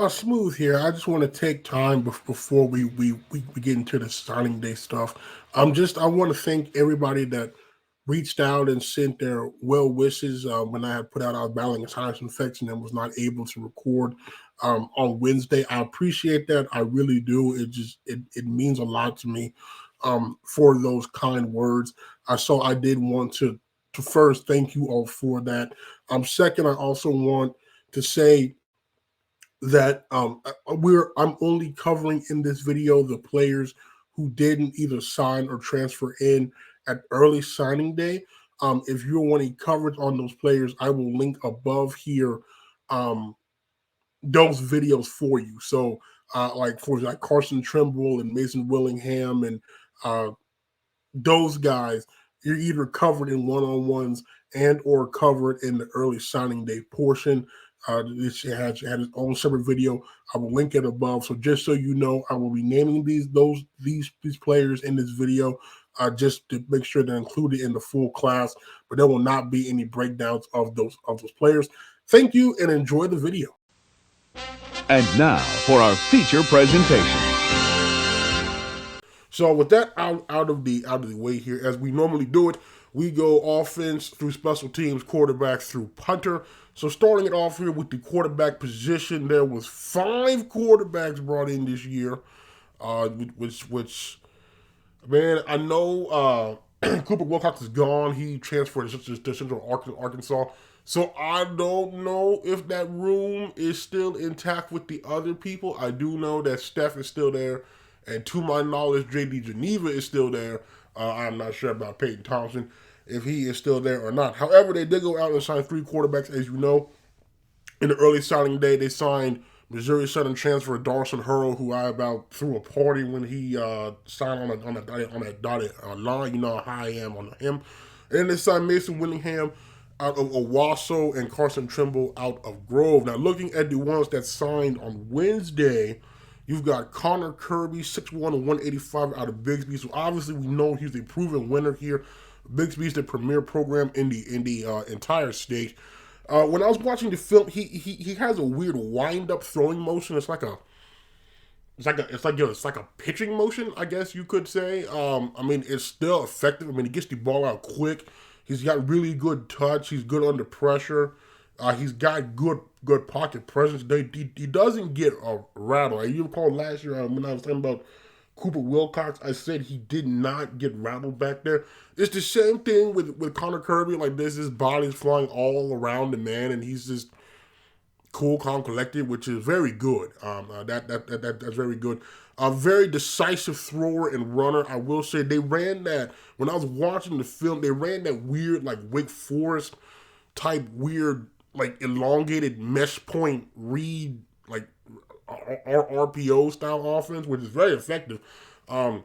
Smooth here. I just want to take time before we get into the signing day stuff. I want to thank everybody that reached out and sent their well wishes when I had put out our battling a sinus infection and was not able to record on Wednesday. I appreciate that. I really do. It means a lot to me for those kind words. So I did want to first thank you all for that. Second, I also want to say that I'm only covering in this video the players who didn't either sign or transfer in at early signing day. If you're wanting coverage on those players, I will link above here um, those videos for you. So, like Carson Trimble and Mason Willingham and uh, those guys, you're either covered in one-on-ones and or covered in the early signing day portion. This had its own separate video. I will link it above. So just so you know, I will be naming these players in this video, just to make sure they're included in the full class. But there will not be any breakdowns of those players. Thank you and enjoy the video. And now for our feature presentation. So with that out of the way here, as we normally do it, we go offense through special teams, quarterback through punter. So starting it off here with the quarterback position, there was 5 quarterbacks brought in this year, which man, I know Cooper Wilcox is gone. He transferred to Central Arkansas. So I don't know if that room is still intact with the other people. I do know that Steph is still there. And to my knowledge, J.D. Geneva is still there. I'm not sure about Peyton Thompson, if he is still there or not. However, they did go out and sign 3 quarterbacks, as you know. In the early signing day, they signed Missouri Southern transfer Darson Hurl, who I about threw a party when he signed on that dotted line. You know how high I am on him. And then they signed Mason Willingham out of Owasso and Carson Trimble out of Grove. Now, looking at the ones that signed on Wednesday, you've got Connor Kirby, 6'1 and 185 out of Bigsby. So obviously we know he's a proven winner here. Bigsby's the premier program in the entire state. When I was watching the film, he has a weird wind up throwing motion. It's like a pitching motion, I guess you could say. I mean, it's still effective. I mean, he gets the ball out quick. He's got really good touch. He's good under pressure. He's got good pocket presence. He doesn't get a rattle. You recall last year when I was talking about Cooper Wilcox, I said he did not get rattled back there. It's the same thing with Connor Kirby. Like this, his body's flying all around the man, and he's just cool, calm, collected, which is very good. That's very good. A very decisive thrower and runner. I will say they ran that when I was watching the film. They ran that weird like Wake Forest type weird like elongated mesh point read like RPO style offense, which is very effective. But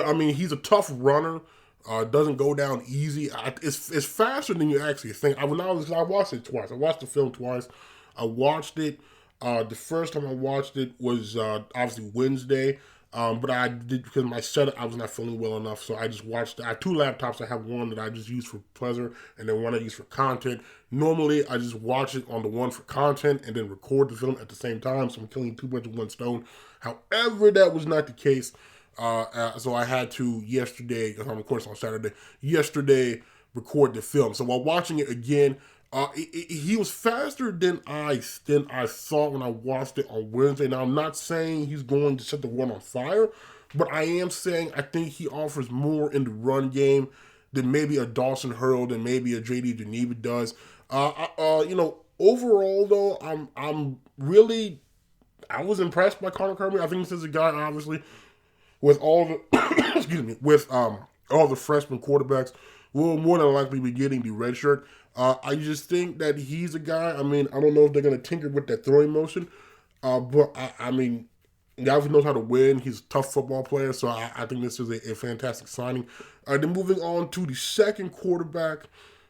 I mean, he's a tough runner. Doesn't go down easy. It's faster than you actually think. I watched it twice. I watched the film twice. I watched it. The first time I watched it was obviously Wednesday. But I did, because my setup, I was not feeling well enough, so I just watched it. I have 2 laptops. I have one that I just use for pleasure, and then one I use for content. Normally, I just watch it on the one for content and then record the film at the same time, so I'm killing 2 birds with 1 stone. However, that was not the case. So I had to yesterday, because I'm of course on Saturday, record the film. So while watching it again, he was faster than I thought when I watched it on Wednesday. Now, I'm not saying he's going to set the world on fire, but I am saying I think he offers more in the run game than maybe a Dawson Hurl, than maybe a J.D. Geneva does. Overall though, I was impressed by Connor Kirby. I think this is a guy, obviously, with all the all the freshman quarterbacks will more than likely be getting the red shirt. I just think that he's a guy. I mean, I don't know if they're going to tinker with that throwing motion, but I mean, he obviously knows how to win. He's a tough football player, so I think this is a fantastic signing. Then moving on to the second quarterback,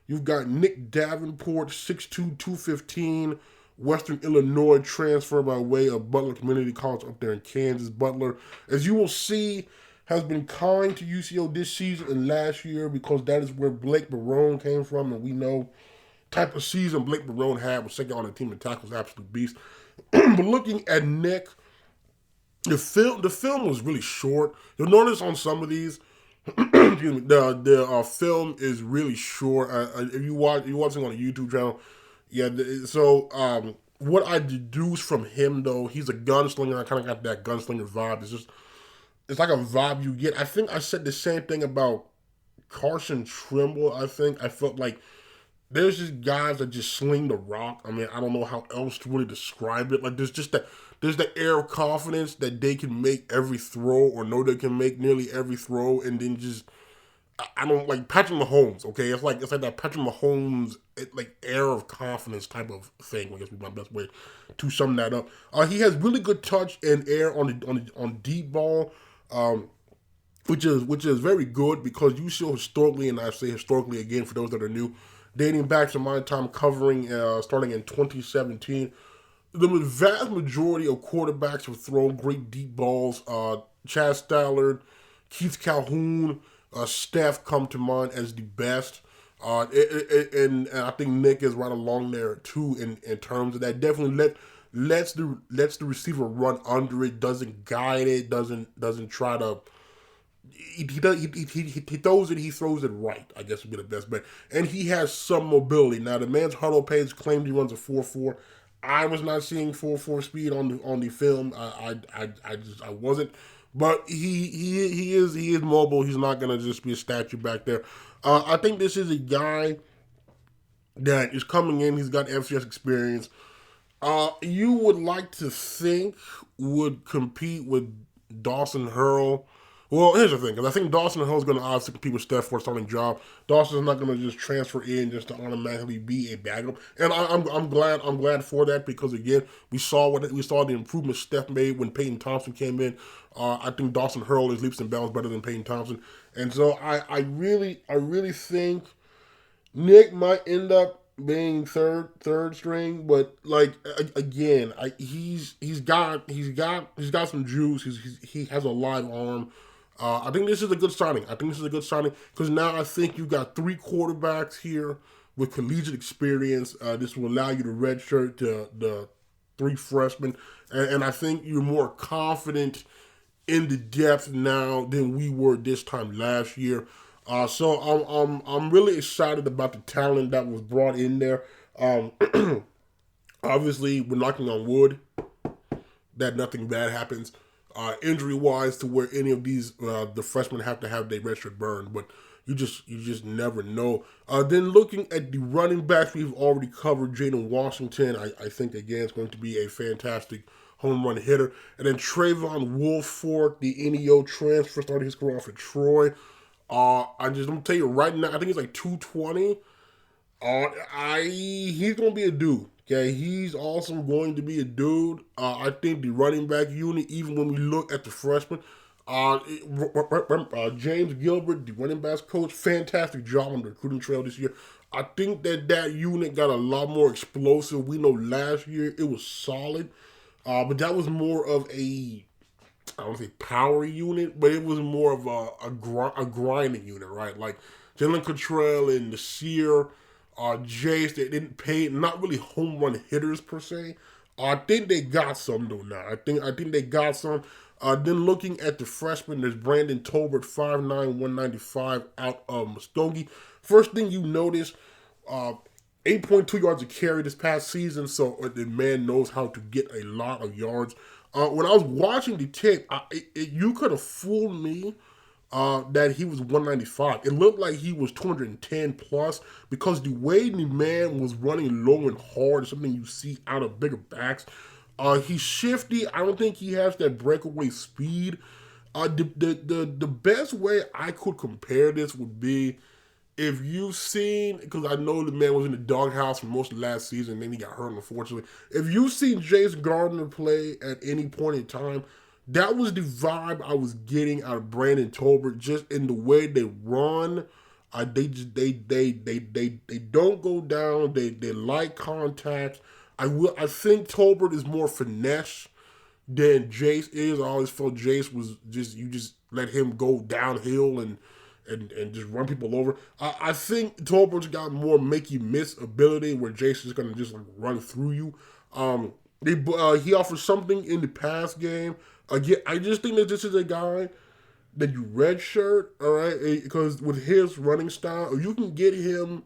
you've got Nick Davenport, 6'2", 215, Western Illinois transfer by way of Butler Community College up there in Kansas. Butler, as you will see, has been kind to UCO this season and last year, because that is where Blake Barone came from, and we know type of season Blake Barone had, was second on the team in tackles, absolute beast. But looking at Nick, the film was really short. You'll notice on some of these, excuse me, the film is really short. If you're watching on a YouTube channel, yeah. So what I deduce from him though, he's a gunslinger. I kind of got that gunslinger vibe. It's like a vibe you get. I think I said the same thing about Carson Trimble. I think I felt like there's just guys that just sling the rock. I mean, I don't know how else to really describe it. Like there's the air of confidence that they can make every throw or know they can make nearly every throw, and then just I don't like Patrick Mahomes. Okay, it's like that Patrick Mahomes like air of confidence type of thing. I guess would be my best way to sum that up. He has really good touch and air on deep ball. Which is very good because UCO historically, and I say historically again for those that are new, dating back to my time covering starting in 2017, the vast majority of quarterbacks have thrown great deep balls. Chad Stallard, Keith Calhoun, Steph come to mind as the best. And I think Nick is right along there too in terms of that. Definitely lets the receiver run under it, doesn't guide it, doesn't try to. He throws it. He throws it right. I guess would be the best bet. And he has some mobility. Now the man's huddle page claimed he runs a 4.4. I was not seeing 4.4 speed on the film. I wasn't. But he is mobile. He's not gonna just be a statue back there. I think this is a guy that is coming in. He's got FCS experience. You would like to think would compete with Dawson Hurl. Well, here's the thing, because I think Dawson Hurl is going to obviously compete with Steph for a starting job. Dawson's not going to just transfer in just to automatically be a backup, and I'm glad for that because again we saw the improvement Steph made when Peyton Thompson came in. I think Dawson Hurl is leaps and bounds better than Peyton Thompson, and so I really think Nick might end up being third string, but like again, he's got some juice. He has a live arm. I think this is a good signing. Because now I think you got 3 quarterbacks here with collegiate experience. This will allow you to redshirt the 3 freshmen, and I think you're more confident in the depth now than we were this time last year. So I'm really excited about the talent that was brought in there. Obviously, we're knocking on wood that nothing bad happens injury-wise to where any of these the freshmen have to have their redshirt burned, but you just never know. Then looking at the running backs, we've already covered Jaden Washington. I think again it's going to be a fantastic home run hitter. And then Trayvon Woolfork, the NEO transfer, started his career off at Troy. I'm gonna tell you right now, I think it's like 220. He's gonna be a dude. Okay, he's also going to be a dude. I think the running back unit, even when we look at the freshmen, James Gilbert, the running backs coach, fantastic job on the recruiting trail this year. I think that unit got a lot more explosive. We know last year it was solid, but that was more of I don't want to say power unit, but it was more of a grinding unit, right? Like Jalen Cottrell and Nasir, Jace, they didn't pay, not really home run hitters per se. I think they got some though now. I think they got some. Then looking at the freshmen, there's Brandon Tolbert, 5'9", 195 out of Muskogee. First thing you notice, 8.2 yards a carry this past season, so the man knows how to get a lot of yards. When I was watching the tape, you could have fooled me that he was 195. It looked like he was 210 plus because the way the man was running low and hard is something you see out of bigger backs. He's shifty. I don't think he has that breakaway speed. The best way I could compare this would be if you've seen, because I know the man was in the doghouse for most of last season, then he got hurt, unfortunately. If you've seen Jace Gardner play at any point in time, that was the vibe I was getting out of Brandon Tolbert, just in the way they run. They don't go down. They like contact. I think Tolbert is more finesse than Jace is. I always felt Jace was you just let him go downhill and just run people over. I think Tolbert's got more make you miss ability where Jace is gonna just like run through you. He offers something in the pass game. Again, I just think that this is a guy that you redshirt, all right? Because with his running style, you can get him.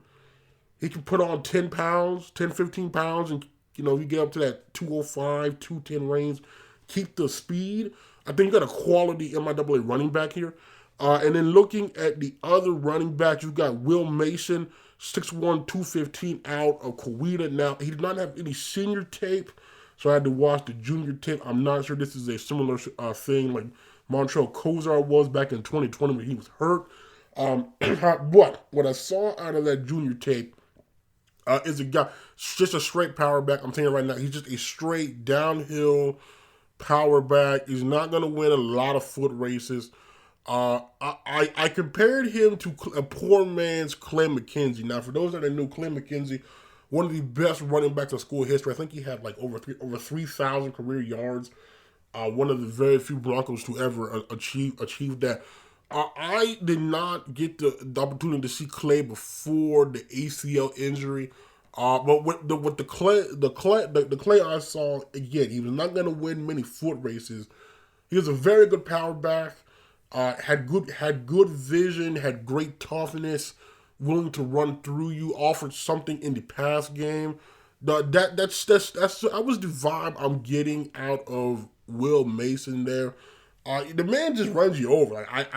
He can put on 10 pounds, 10, 15 pounds, and you get up to that 205, 210 range. Keep the speed. I think you got a quality MIAA running back here. And then looking at the other running backs, you got Will Mason, 6'1", 215 out of Coweta. Now, he did not have any senior tape, so I had to watch the junior tape. I'm not sure this is a similar thing like Montreal Kozar was back in 2020 when he was hurt. But what I saw out of that junior tape is a guy, just a straight power back. I'm telling you right now, he's just a straight downhill power back. He's not going to win a lot of foot races. I compared him to a poor man's Clay McKenzie. Now, for those that are new, Clay McKenzie, one of the best running backs in school history. I think he had like over 3,000 career yards. One of the very few Broncos to ever achieve that. I did not get the opportunity to see Clay before the ACL injury. But with the Clay I saw, again, he was not going to win many foot races. He was a very good power back. Had good vision, had great toughness, willing to run through you, offered something in the pass game. That's that was the vibe I'm getting out of Will Mason there. The man just runs you over. Like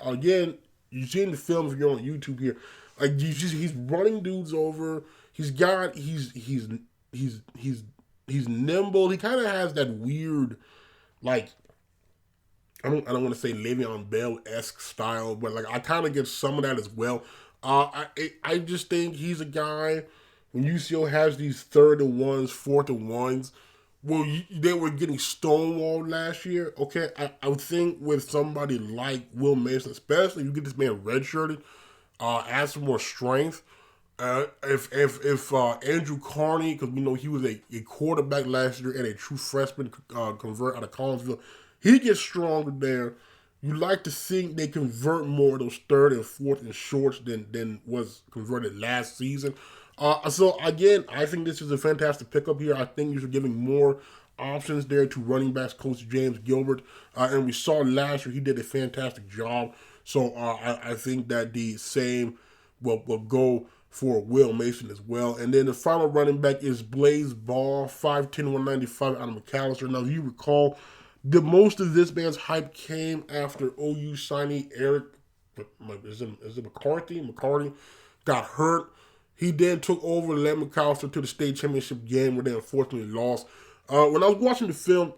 again, you see in the film if you're on YouTube here, like he's running dudes over. He's nimble. He kind of has that weird, like, I don't want to say Le'Veon Bell-esque style, but like I kind of get some of that as well. I just think he's a guy, when UCO has these 3rd and 1s, 4th and 1s, well, they were getting stonewalled last year. Okay, I would think with somebody like Will Mason, especially if you get this man redshirted, add some more strength. If Andrew Carney, because we know he was a quarterback last year and a true freshman convert out of Collinsville, he gets stronger there. You like to think they convert more of those 3rd and 4th and shorts than was converted last season. So again, I think this is a fantastic pickup here. I think you're giving more options there to running backs coach James Gilbert. And we saw last year he did a fantastic job. So I think that the same will go for Will Mason as well. And then the final running back is Blaze Ball, 5'10", 195 out of McAllister. Now, if you recall, most of this man's hype came after OU signing Eric, is it McCarthy? McCarthy got hurt. He then took over and led McAllister to the state championship game where they unfortunately lost. When I was watching the film,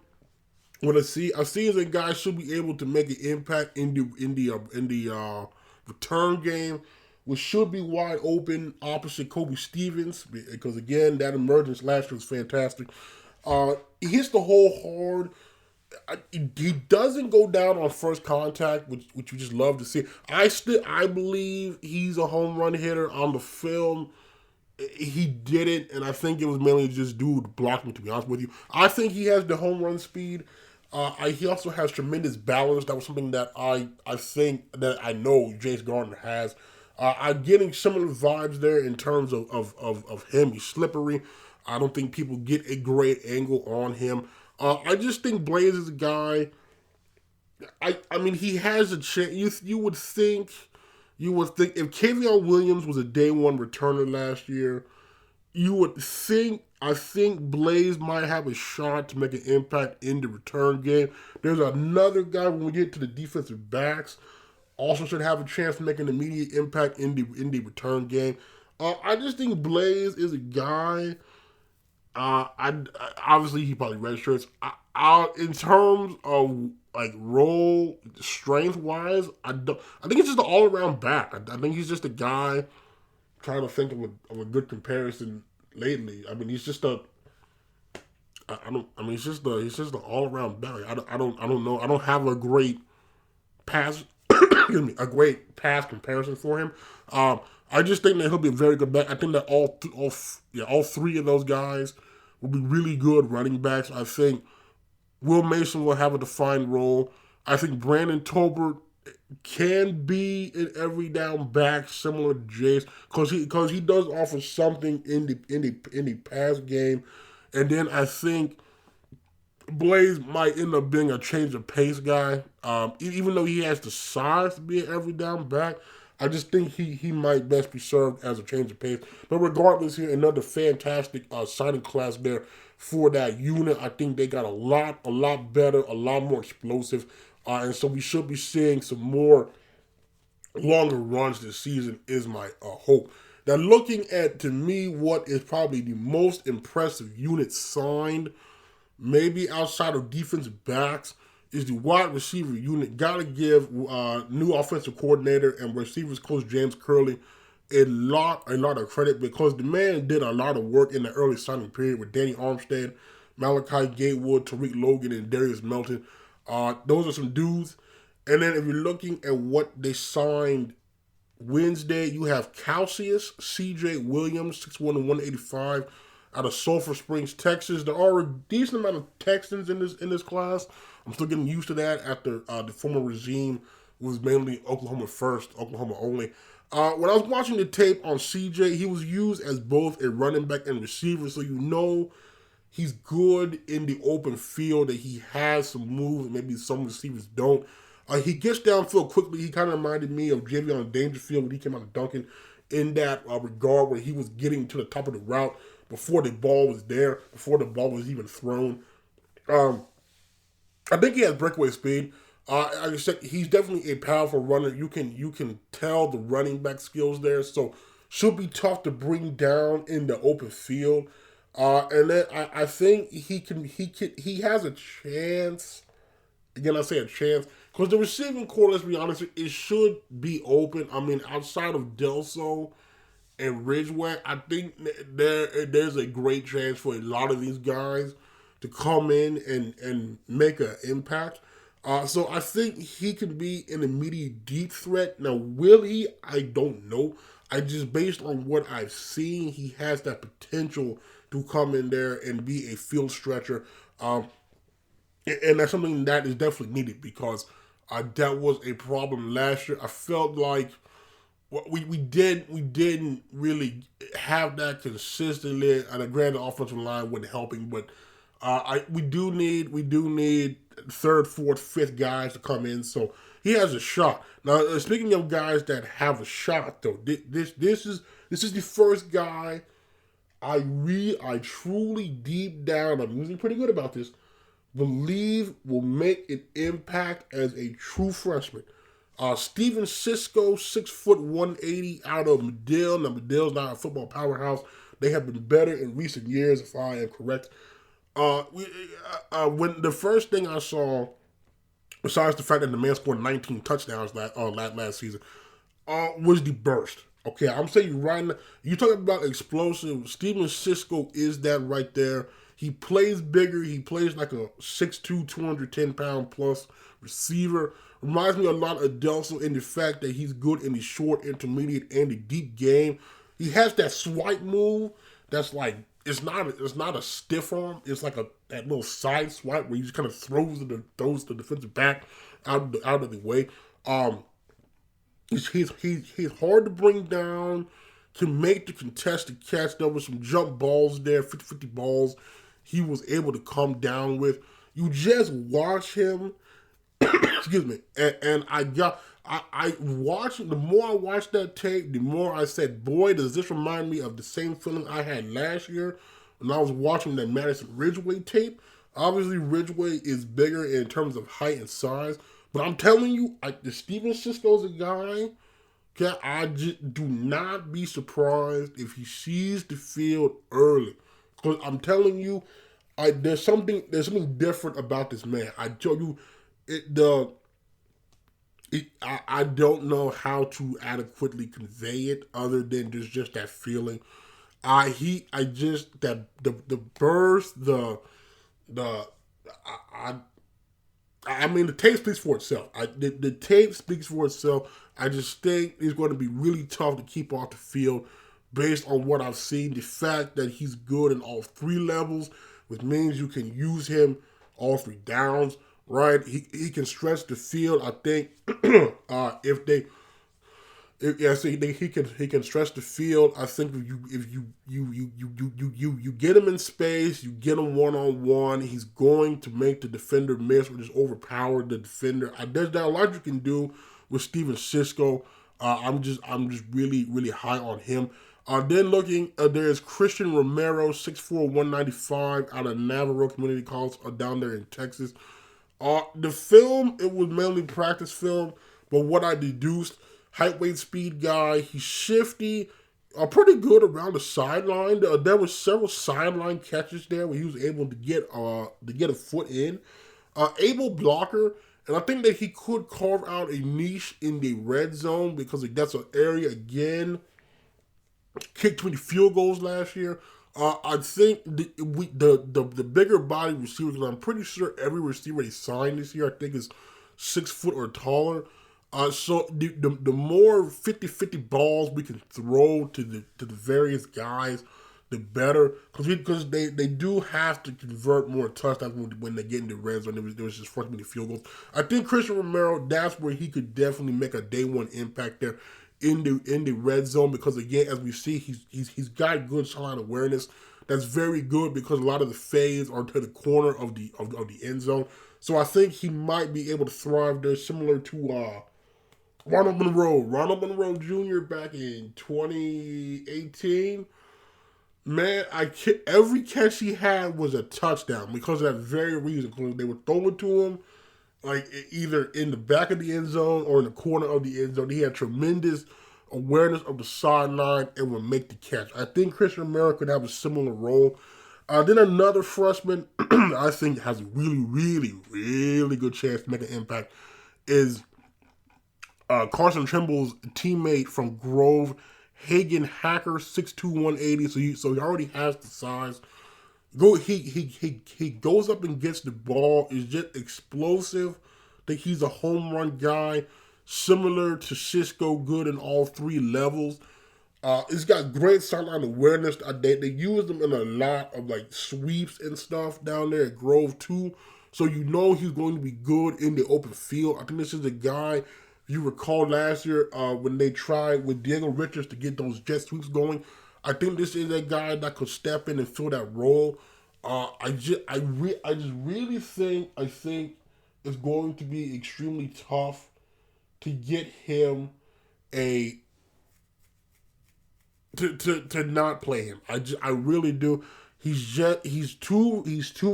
what I see is a guy should be able to make an impact in the return game, which should be wide open opposite Kobe Stevens, because again, that emergence last year was fantastic. He hits the hole hard. He doesn't go down on first contact, which you just love to see. I believe he's a home run hitter. On the film, he didn't, and I think it was mainly just due to blocking, to be honest with you. I think he has the home run speed. He also has tremendous balance. That was something that I think that I know Jace Gardner has. I'm getting similar vibes there in terms of him. He's slippery. I don't think people get a great angle on him. I just think Blaze is a guy. I mean, he has a chance. You would think if Kavion Williams was a day one returner last year, you would think. I think Blaze might have a shot to make an impact in the return game. There's another guy when we get to the defensive backs, also should have a chance to make an immediate impact in the return game. I just think Blaze is a guy. Obviously he probably redshirts. In terms of like role strength wise, I think it's just an all around back. I think he's just a guy. Trying to think of a good comparison lately. I mean, he's just a. He's just an all around back. I don't know. I don't have a great pass. A great pass comparison for him. I just think that he'll be a very good back. I think that all three of those guys will be really good running backs. I think Will Mason will have a defined role. I think Brandon Tolbert can be an every down back similar to Jace because he does offer something in the pass game, And then I think Blaze might end up being a change of pace guy. Even though he has the size to be an every down back, I just think he might best be served as a change of pace. But regardless, here another fantastic signing class there for that unit. I think they got a lot better, a lot more explosive, and so we should be seeing some more longer runs this season. Is my hope. Now, looking at to me what is probably the most impressive unit signed, maybe outside of defensive backs, is the wide receiver unit. Got to give new offensive coordinator and receivers coach James Curley a lot of credit, because the man did a lot of work in the early signing period with Danny Armstead, Malachi Gatewood, Tariq Logan, and Darius Melton. Those are some dudes. And then if you're looking at what they signed Wednesday, you have Calcius, C.J. Williams, 6'1" and 185, out of Sulphur Springs, Texas. There are a decent amount of Texans in this class. I'm still getting used to that after the former regime was mainly Oklahoma first, Oklahoma only. When I was watching the tape on CJ, he was used as both a running back and receiver, so you know he's good in the open field, that he has some moves, maybe some receivers don't. He gets downfield quickly. He kind of reminded me of Javion Dangerfield when he came out of Duncan in that regard, where he was getting to the top of the route before the ball was there, before the ball was even thrown. I think he has breakaway speed. Like I said, he's definitely a powerful runner. You can tell the running back skills there, so should be tough to bring down in the open field. And then I think he has a chance. Again, I say a chance, because the receiving core, let's be honest, it should be open. I mean, outside of Delso and Ridgeway, I think there's a great chance for a lot of these guys to come in and make an impact. So I think he can be an immediate deep threat. Now, will he? I don't know. I just, based on what I've seen, he has that potential to come in there and be a field stretcher. And that's something that is definitely needed, because that was a problem last year. I felt like we didn't really have that consistently, and granted, the offensive line wasn't helping, but we do need third, fourth, fifth guys to come in, so he has a shot. Now, speaking of guys that have a shot, though, this is the first guy I truly deep down, I'm usually pretty good about this, believe will make an impact as a true freshman. Steven Cisco, 6', 180, out of Medill. Now, Medill's not a football powerhouse. They have been better in recent years, if I am correct. When the first thing I saw, besides the fact that the man scored 19 touchdowns last season, was the burst. Okay, I'm saying right now, you talking about explosive. Steven Cisco is that right there. He plays bigger. He plays like a 6'2", 210-pound plus receiver. Reminds me a lot of Delso in the fact that he's good in the short, intermediate, and the deep game. He has that swipe move that's like, it's not a stiff arm. It's like that little side swipe where he just kind of throws the defensive back out of the way. He's hard to bring down, can make the contested catch. There were some jump balls there, 50-50 balls he was able to come down with. You just watch him, excuse me, and I watched, the more I watched that tape, the more I said, boy, does this remind me of the same feeling I had last year when I was watching that Madison Ridgeway tape. Obviously, Ridgeway is bigger in terms of height and size, but I'm telling you, the Steven Cisco's a guy. Okay, I just do not be surprised if he sees the field early. Because I'm telling you, there's something different about this man. I tell you, I don't know how to adequately convey it other than just that feeling. The burst, the tape speaks for itself. The tape speaks for itself. I just think it's going to be really tough to keep off the field based on what I've seen. The fact that he's good in all three levels, which means you can use him all three downs, right? He can stretch the field. I think if So he can stretch the field. I think if you get him in space, you get him 1-on-1, he's going to make the defender miss or just overpower the defender. There's not a lot you can do with Steven Cisco. I'm just really high on him. Then looking, there's Christian Romero, 6'4", 195, out of Navarro Community College down there in Texas. The film, it was mainly practice film, but what I deduced, height, weight, speed guy, he's shifty, pretty good around the sideline. There were several sideline catches there where he was able to get a foot in. Able blocker, and I think that he could carve out a niche in the red zone because that's an area, again, kicked 20 field goals last year. I think the bigger body receiver, because I'm pretty sure every receiver they signed this year, I think, is 6 foot or taller. So the more 50-50 balls we can throw to the various guys, the better. Because they do have to convert more touchdowns when they get in the red zone. There was just 40 many field goals. I think Christian Romero, that's where he could definitely make a day one impact there in the red zone, because again, as we see, he's got good sideline awareness. That's very good because a lot of the fades are to the corner of the end zone. So I think he might be able to thrive there, similar to Ronald Monroe Jr. back in 2018. Man, every catch he had was a touchdown because of that very reason. Because they were throwing to him like either in the back of the end zone or in the corner of the end zone. He had tremendous awareness of the sideline and would make the catch. I think Christian Romero could have a similar role. Then another freshman I think has a really good chance to make an impact is Carson Trimble's teammate from Grove, Hagen Hacker, 6'2", 180. So he already has the size. He goes up and gets the ball. Is just explosive. I think he's a home run guy, similar to Cisco, good in all three levels. He's got great sideline awareness. They use him in a lot of like sweeps and stuff down there at Grove too. So you know he's going to be good in the open field. I think this is a guy, if you recall last year when they tried with Diego Richards to get those jet sweeps going, I think this is a guy that could step in and fill that role. I just really think it's going to be extremely tough to get him to not play him. I really do. He's too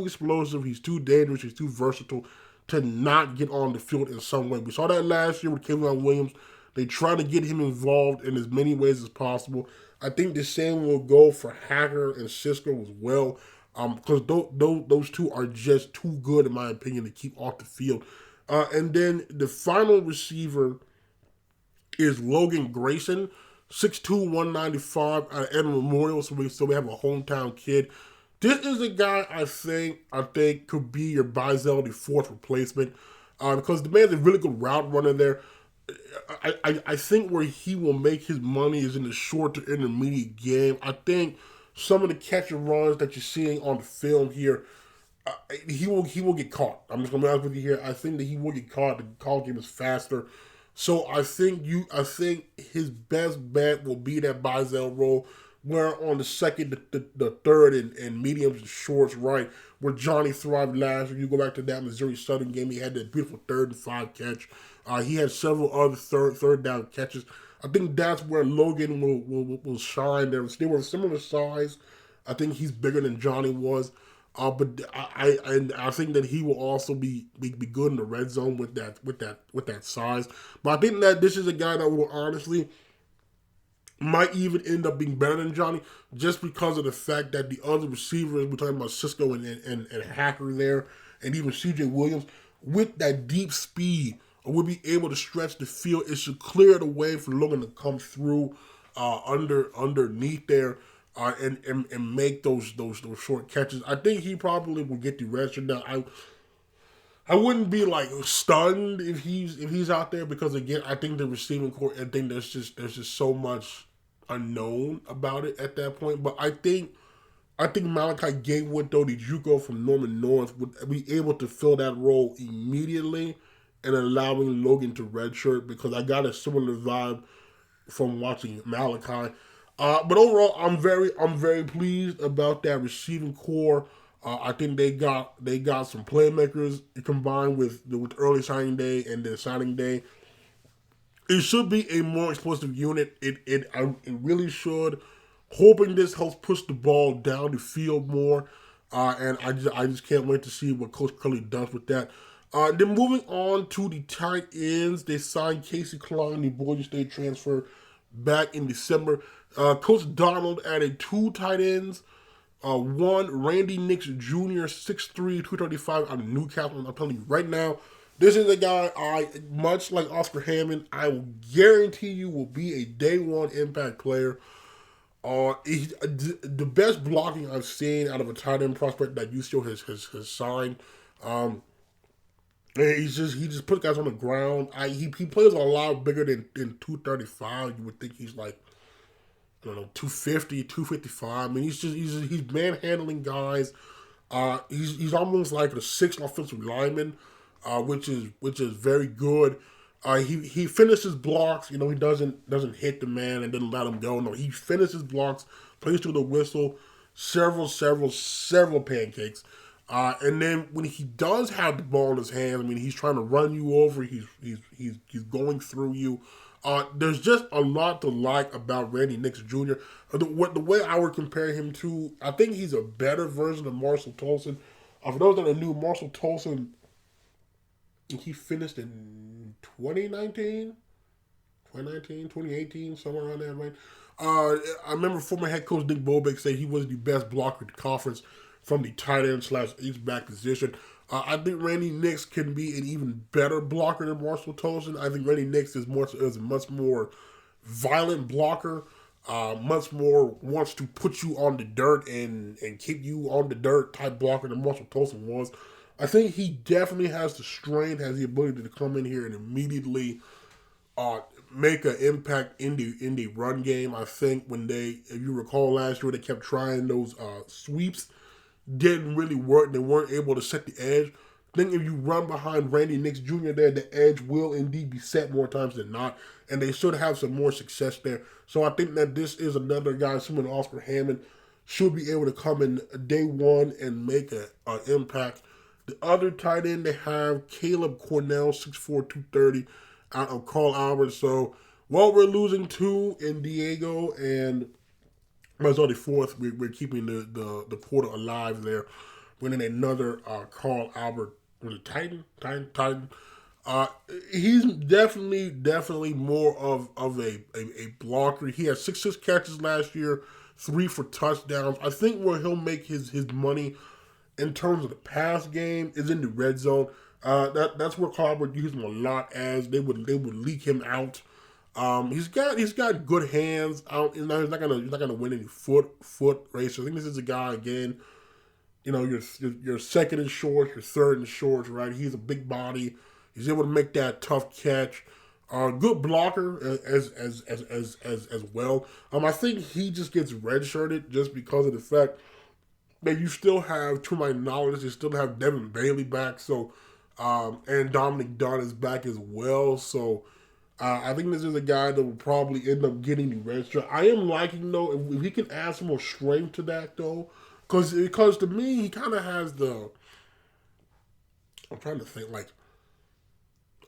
explosive. He's too dangerous. He's too versatile to not get on the field in some way. We saw that last year with Kevin Williams. They try to get him involved in as many ways as possible. I think the same will go for Hacker and Cisco as well, because those two are just too good, in my opinion, to keep off the field. And then the final receiver is Logan Grayson, 6'2", 195 out of Edmond Memorial. So we have a hometown kid. This is a guy I think could be your Bizell, the fourth replacement, because the man's a really good route runner there. I think where he will make his money is in the short to intermediate game. I think some of the catch and runs that you're seeing on the film here, he will get caught. I'm just gonna be honest with you here. I think that he will get caught. The college game is faster, so I think his best bet will be that Bizell role, where on the second, the third, and mediums and shorts, right, where Johnny thrived last year. You go back to that Missouri Southern game, he had that beautiful 3rd and 5 catch. He had several other third down catches. I think that's where Logan will shine there. They were similar size. I think he's bigger than Johnny was. But I think that he will also be good in the red zone with that size. But I think that this is a guy that will honestly might even end up being better than Johnny, just because of the fact that the other receivers, we're talking about Cisco and Hacker there, and even CJ Williams, with that deep speed, will be able to stretch the field. It should clear the way for Logan to come through underneath there and make those short catches. I think he probably will get the rest of that. I wouldn't be like stunned if he's out there, because again, I think the receiving core, I think there's just so much unknown about it at that point. But I think Malachi Gatewood, though, the JUCO from Norman North, would be able to fill that role immediately and allowing Logan to redshirt, because I got a similar vibe from watching Malachi. But overall, I'm very pleased about that receiving core. I think they got some playmakers combined with early signing day and the signing day. It should be a more explosive unit. It really should. Hoping this helps push the ball down the field more, and I just can't wait to see what Coach Curley does with that. Then moving on to the tight ends, they signed Casey Klein, the Boise State transfer, back in December. Coach Donald added 2 tight ends. One, Randy Nix Jr., 6'3", 235 out of Newcastle. I'm telling you right now, this is a guy much like Oscar Hammond, I will guarantee you will be a day one impact player. He's the best blocking I've seen out of a tight end prospect that UCO has signed. He just puts guys on the ground. He plays a lot bigger than 235. You would think he's like, I don't know, 250, 255. I mean, he's manhandling guys. He's almost like a 6th offensive lineman, which is very good. He finishes blocks. You know, he doesn't hit the man and then let him go. No, he finishes blocks, plays through the whistle, several pancakes. And then when he does have the ball in his hand, I mean, he's trying to run you over. He's going through you. There's just a lot to like about Randy Nix Jr. The way I would compare him to, I think he's a better version of Marshall Tolson. For those that are new, Marshall Tolson, he finished in 2019, 2018, somewhere around there, right? I remember former head coach Dick Bobeck said he was the best blocker in the conference from the tight end / H-back position. I think Randy Nix can be an even better blocker than Marshall Tolson. I think Randy Nix is a much more violent blocker, much more wants to put you on the dirt and keep you on the dirt type blocker than Marshall Tolson was. I think he definitely has the strength, has the ability to come in here and immediately make an impact in the run game. I think if you recall last year, they kept trying those sweeps, didn't really work. They weren't able to set the edge. I think if you run behind Randy Nix Jr. there, the edge will indeed be set more times than not, and they should have some more success there. So I think that this is another guy, similar to Oscar Hammond, should be able to come in day one and make an impact. The other tight end they have, Caleb Cornell, 6'4", 230, out of Carl Albert. So, we're losing 2 in Diego and Mazzardi fourth. We're keeping the quarter alive there. Winning another Carl Albert, was it Titan? He's definitely more of a blocker. He had 6 catches last year, 3 for touchdowns. I think where he'll make his money in terms of the pass game is in the red zone. That's where Carl Albert used him a lot, as they would leak him out. He's got good hands. He's not gonna win any foot races. I think this is a guy, again, you know, your second in short, your third in short, right? He's a big body. He's able to make that tough catch. Good blocker as well. I think he just gets redshirted just because of the fact that you still have, to my knowledge, you still have Devin Bailey back. So, and Dominic Dunn is back as well. So, I think this is a guy that will probably end up getting the red shirt. I am liking, though, if he can add some more strength to that, though, because to me, he kind of has the, I'm trying to think, like,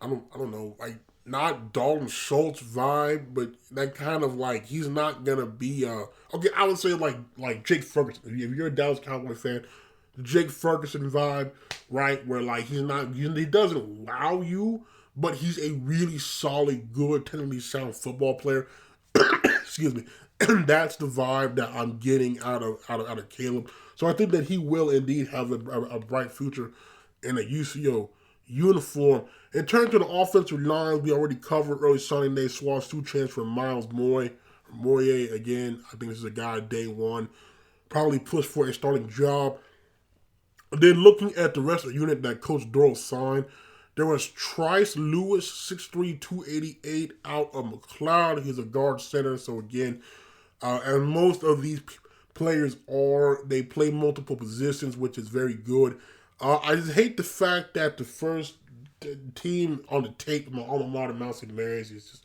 I don't know, like, not Dalton Schultz vibe, but that kind of, like, he's not gonna be okay, I would say like Jake Ferguson. If you're a Dallas Cowboy fan, the Jake Ferguson vibe, right, where like he doesn't wow you, but he's a really solid, good, technically sound football player. Excuse me. And that's the vibe that I'm getting out of Caleb. So I think that he will indeed have a bright future in a UCO uniform. In terms of the offensive lines, we already covered early signing day. Swans 2 transfer Miles Moye. Again, I think this is a guy day one. Probably push for a starting job. Then looking at the rest of the unit that Coach Doral signed, there was Trice Lewis, 6'3", 288, out of McLeod. He's a guard center, so again, and most of these players they play multiple positions, which is very good. I just hate the fact that the first team on the tape, my alma mater, Mount St. Mary's, is just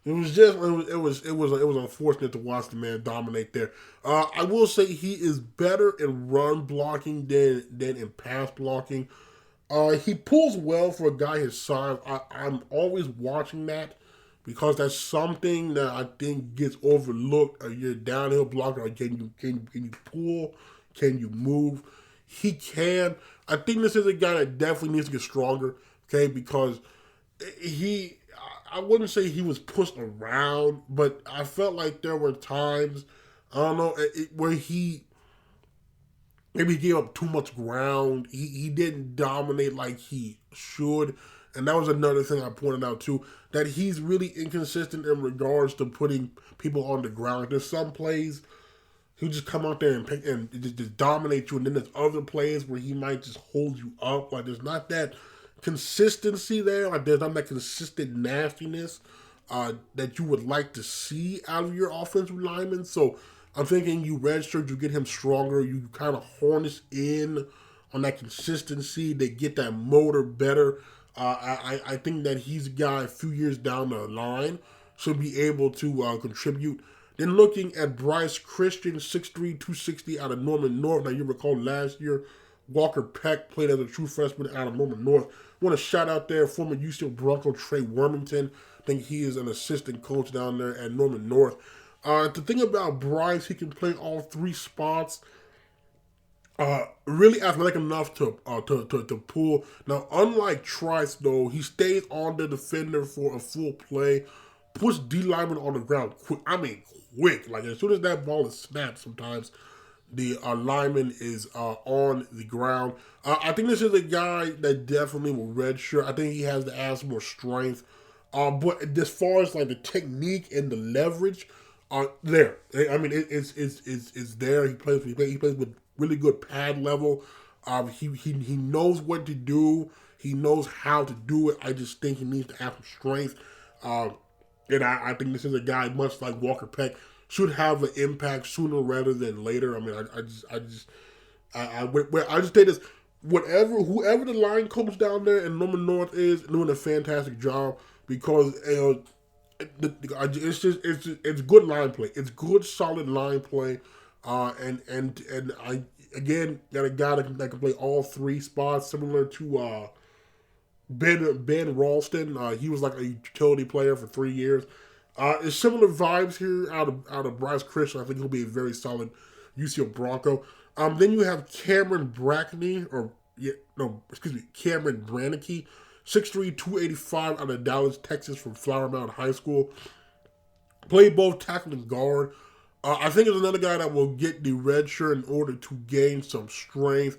It was unfortunate to watch the man dominate there. I will say he is better in run blocking than in pass blocking. He pulls well for a guy his size. I'm always watching that because that's something that I think gets overlooked. You're a downhill blocker. Can you pull? Can you move? He can. I think this is a guy that definitely needs to get stronger. Okay, because he, I wouldn't say he was pushed around, but I felt like there were times, I don't know, where he maybe gave up too much ground. He didn't dominate like he should. And that was another thing I pointed out too, that he's really inconsistent in regards to putting people on the ground. There's some plays he'll just come out there and just dominate you, and then there's other plays where he might just hold you up. Like there's not that consistency there. Like there's not that consistent nastiness that you would like to see out of your offensive lineman. So I'm thinking you redshirt, you get him stronger, you kind of harness in on that consistency. They get that motor better. I think that he's a guy a few years down the line should be able to contribute. Then looking at Bryce Christian, 6'3", 260 out of Norman North. Now you recall last year, Walker Peck played as a true freshman out of Norman North. I want to shout out there former UCO Bronco Trey Wormington. I think he is an assistant coach down there at Norman North. The thing about Bryce, he can play all three spots. Really athletic enough to pull. Now, unlike Trice, though, he stays on the defender for a full play, puts D lineman on the ground quick. Quick. Like as soon as that ball is snapped, sometimes the lineman is on the ground. I think this is a guy that definitely will redshirt. I think he has to add some more strength. But as far as like the technique and the leverage, there. It's there. He plays with really good pad level. He knows what to do. He knows how to do it. I just think he needs to have some strength. And I think this is a guy, much like Walker Peck, should have an impact sooner rather than later. I just say this: whoever the line coach down there in Norman North is doing a fantastic job because it's good line play. It's good solid line play, and I again got a guy that can play all three spots, similar to Ben Ralston. He was like a utility player for 3 years. It's similar vibes here out of Bryce Christian. I think he'll be a very solid UCO Bronco. Then you have Cameron Brackney, Cameron Brannicky, 6'3", 285 out of Dallas, Texas from Flower Mound High School. Played both tackle and guard. I think it's another guy that will get the red shirt in order to gain some strength.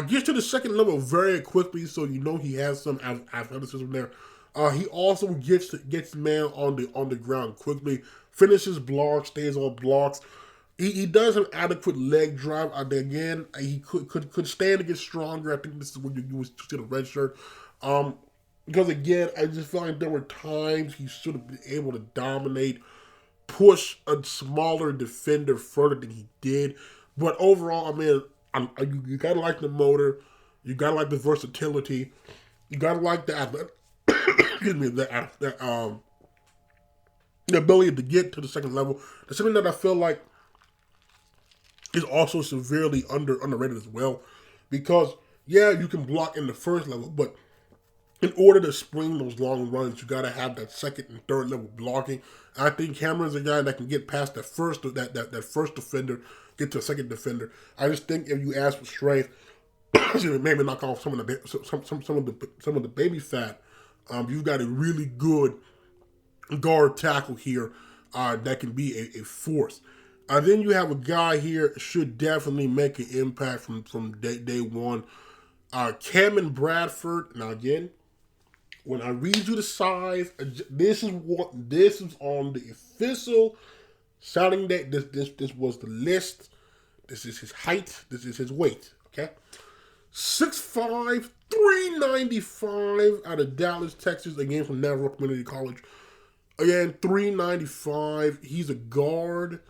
Gets to the second level very quickly, so you know he has some athleticism there. He also gets man on the ground quickly, finishes blocks, stays on blocks. He does have adequate leg drive. Again, he could stand to get stronger. I think this is when you would see the red shirt. Because again, I just felt like there were times he should have been able to dominate, push a smaller defender further than he did. But overall, you gotta like the motor, you gotta like the versatility, you gotta like the the ability to get to the second level. That's something that I feel like is also severely underrated as well, because yeah, you can block in the first level, but in order to spring those long runs, you gotta have that second and third level blocking. I think Cameron's a guy that can get past that first defender, get to a second defender. I just think if you ask for strength, maybe knock off some of the baby fat, you've got a really good guard tackle here that can be a force. Then you have a guy here should definitely make an impact from day one. Cameron Bradford. Now again, when I read you the size, this is on the official signing day. This was the list. This is his height. This is his weight. Okay, 6'5", 395 out of Dallas, Texas. Again from Navarro Community College. Again, 395. He's a guard.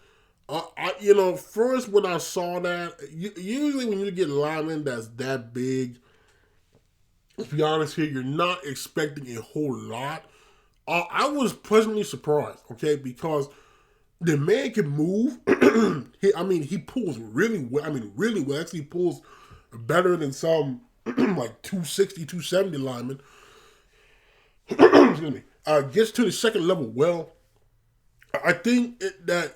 First when I saw that, usually when you get linemen that's that big, to be honest here, you're not expecting a whole lot. I was pleasantly surprised, okay, because the man can move. He pulls really well. Really well. Actually, he pulls better than some like 260, 270 linemen. Excuse me. Gets to the second level well. I think that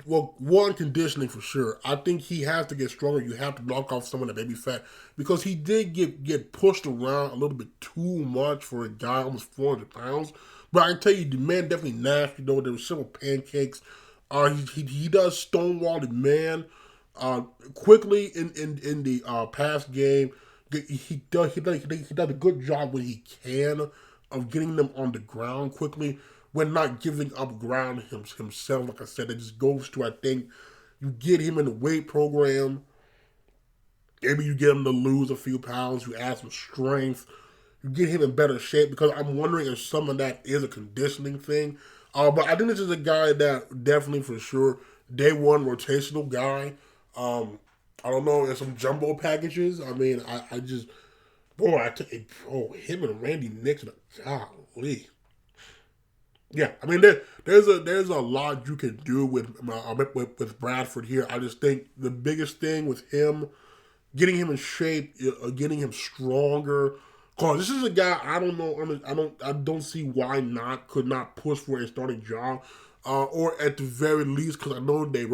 one, conditioning for sure. I think he has to get stronger. You have to knock off someone that may be fat because he did get pushed around a little bit too much for a guy almost 400 pounds. But I can tell you, the man definitely nasty. There were several pancakes. He does stonewall the man quickly in the past game. He does a good job when he can of getting them on the ground quickly when not giving up ground himself. Like I said, it just goes to, I think, you get him in the weight program. Maybe you get him to lose a few pounds. You add some strength. You get him in better shape because I'm wondering if some of that is a conditioning thing. But I think this is a guy that definitely for sure day one rotational guy. I don't know, there's some jumbo packages. I just, him and Randy Nixon, golly. Yeah, there's a lot you can do with Bradford here. I just think the biggest thing with him, getting him in shape, getting him stronger. Cause this is a guy I don't know. I don't see why could not push for a starting job, or at the very least, because I know they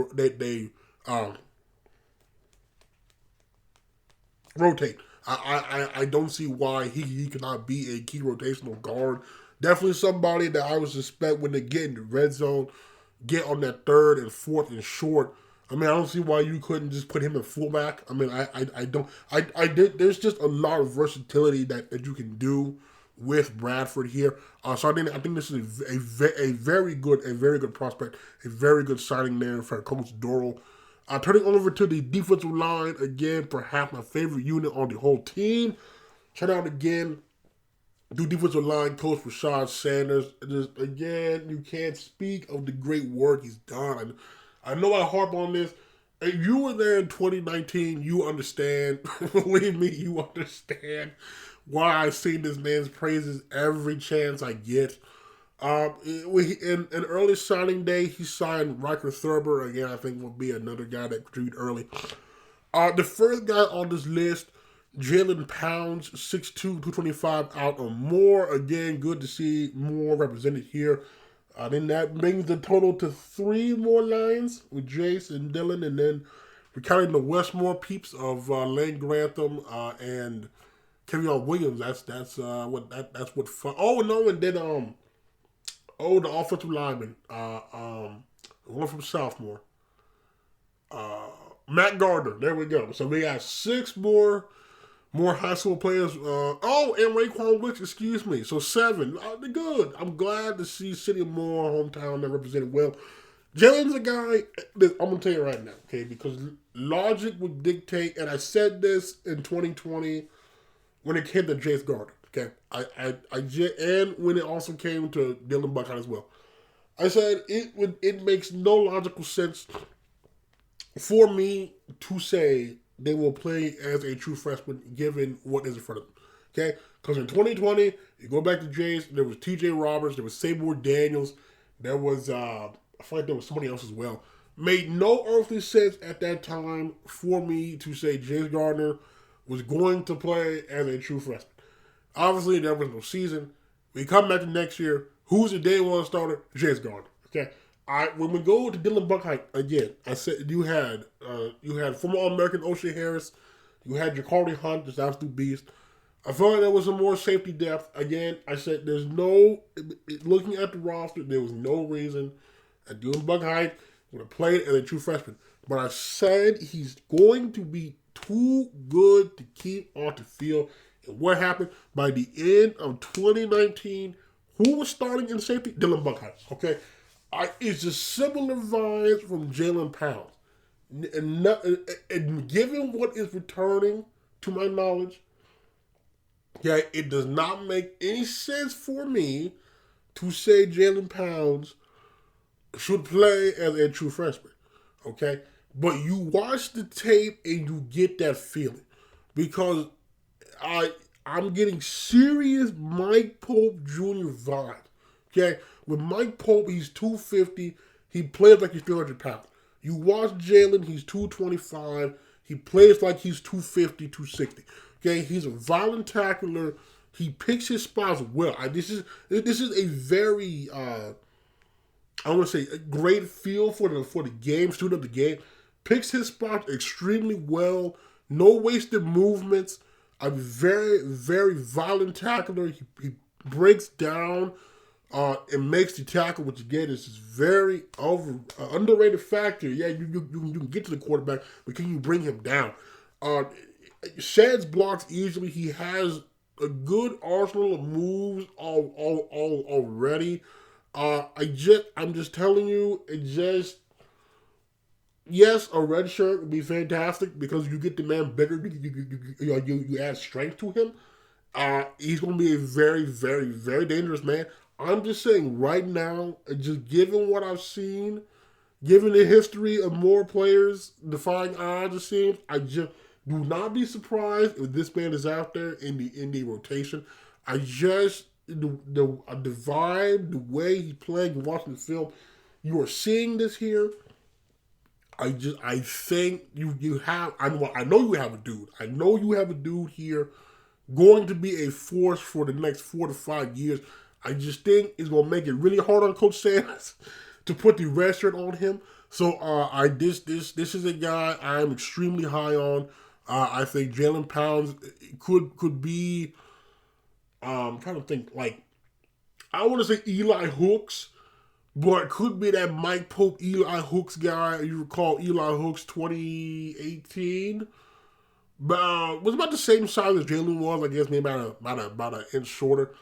rotate. I don't see why he cannot be a key rotational guard. Definitely somebody that I would suspect when they get in the red zone, get on that third and fourth and short. I don't see why you couldn't just put him in fullback. There's just a lot of versatility that you can do with Bradford here. So I think this is a very good prospect, a very good signing there for Coach Doral. Turning over to the defensive line again, perhaps my favorite unit on the whole team. Check out again. Do defensive line coach Rashad Sanders. Just again, you can't speak of the great work he's done. I know I harp on this. If you were there in 2019, you understand. Believe me, you understand why I sing this man's praises every chance I get. In early signing day, he signed Riker Thurber. Again, I think will be another guy that contributed early. The first guy on this list, Jalen Pounds, 6'2", 225 out or more. Again, good to see more represented here. Then that brings the total to 3 more Lions with Jace and Dylan, and then we're counting the Westmore peeps of Lane Grantham and Kevion Williams. That's what fun. Oh no, and then the offensive lineman, one from sophomore, Matt Gardner. There we go. So we got 6 more high school players. And Raekwon Wicks, excuse me. So 7. They're good. I'm glad to see City of Moore, hometown, that represented well. Jalen's a guy that I'm going to tell you right now, okay, because logic would dictate, and I said this in 2020 when it came to Jace Gardner, okay? And when it also came to Dylan Buckheim as well. I said it makes no logical sense for me to say they will play as a true freshman given what is in front of them. Okay? Because in 2020, you go back to Jays, there was TJ Roberts, there was Sabor Daniels, there was, I feel like there was somebody else as well. Made no earthly sense at that time for me to say Jace Gardner was going to play as a true freshman. Obviously, there was no season. We come back to next year. Who's the day one starter? Jace Gardner. Okay? When we go to Dylan Buckheim again, I said you had former All-American O'Shea Harris, you had Ja'Cory Hunt, this absolute beast. I felt like there was some more safety depth. Again, I said looking at the roster, there was no reason that Dylan Buckheim would have played as a true freshman. But I said he's going to be too good to keep on the field. And what happened? By the end of 2019, who was starting in safety? Dylan Buckheim. Okay? It's just similar vibes from Jalen Pounds. And given what is returning, to my knowledge, it does not make any sense for me to say Jalen Pounds should play as a true freshman. Okay? But you watch the tape and you get that feeling. Because I'm getting serious Mike Pope Jr. vibe. Okay, with Mike Pope, he's 250. He plays like he's 300 pounds. You watch Jalen, he's 225. He plays like he's 250, 260. Okay, he's a violent tackler. He picks his spots well. This is a very I want to say a great feel for the game, student of the game. Picks his spots extremely well. No wasted movements. A very, very violent tackler. He breaks down and makes the tackle, which again is this very underrated factor. Yeah, you can get to the quarterback, but can you bring him down? Sheds blocks easily. He has a good arsenal of moves already. I'm just telling you, yes, a red shirt would be fantastic because you get the man bigger. You add strength to him. He's going to be a very, very, very dangerous man. I'm just saying right now, just given what I've seen, given the history of more players defying odds, it seems, I just do not be surprised if this man is out there in the rotation. I just the vibe, the way he played, watching the film, you are seeing this here. I think you have. I know you have a dude. I know you have a dude here, going to be a force for the next 4 to 5 years. I just think it's gonna make it really hard on Coach Sanders to put the red shirt on him. So this is a guy I'm extremely high on. I think Jalen Pounds could be. I'm trying to think, like, I want to say Eli Hooks, but it could be that Mike Pope Eli Hooks guy. You recall Eli Hooks 2018, but was about the same size as Jalen was. I guess maybe about an inch shorter.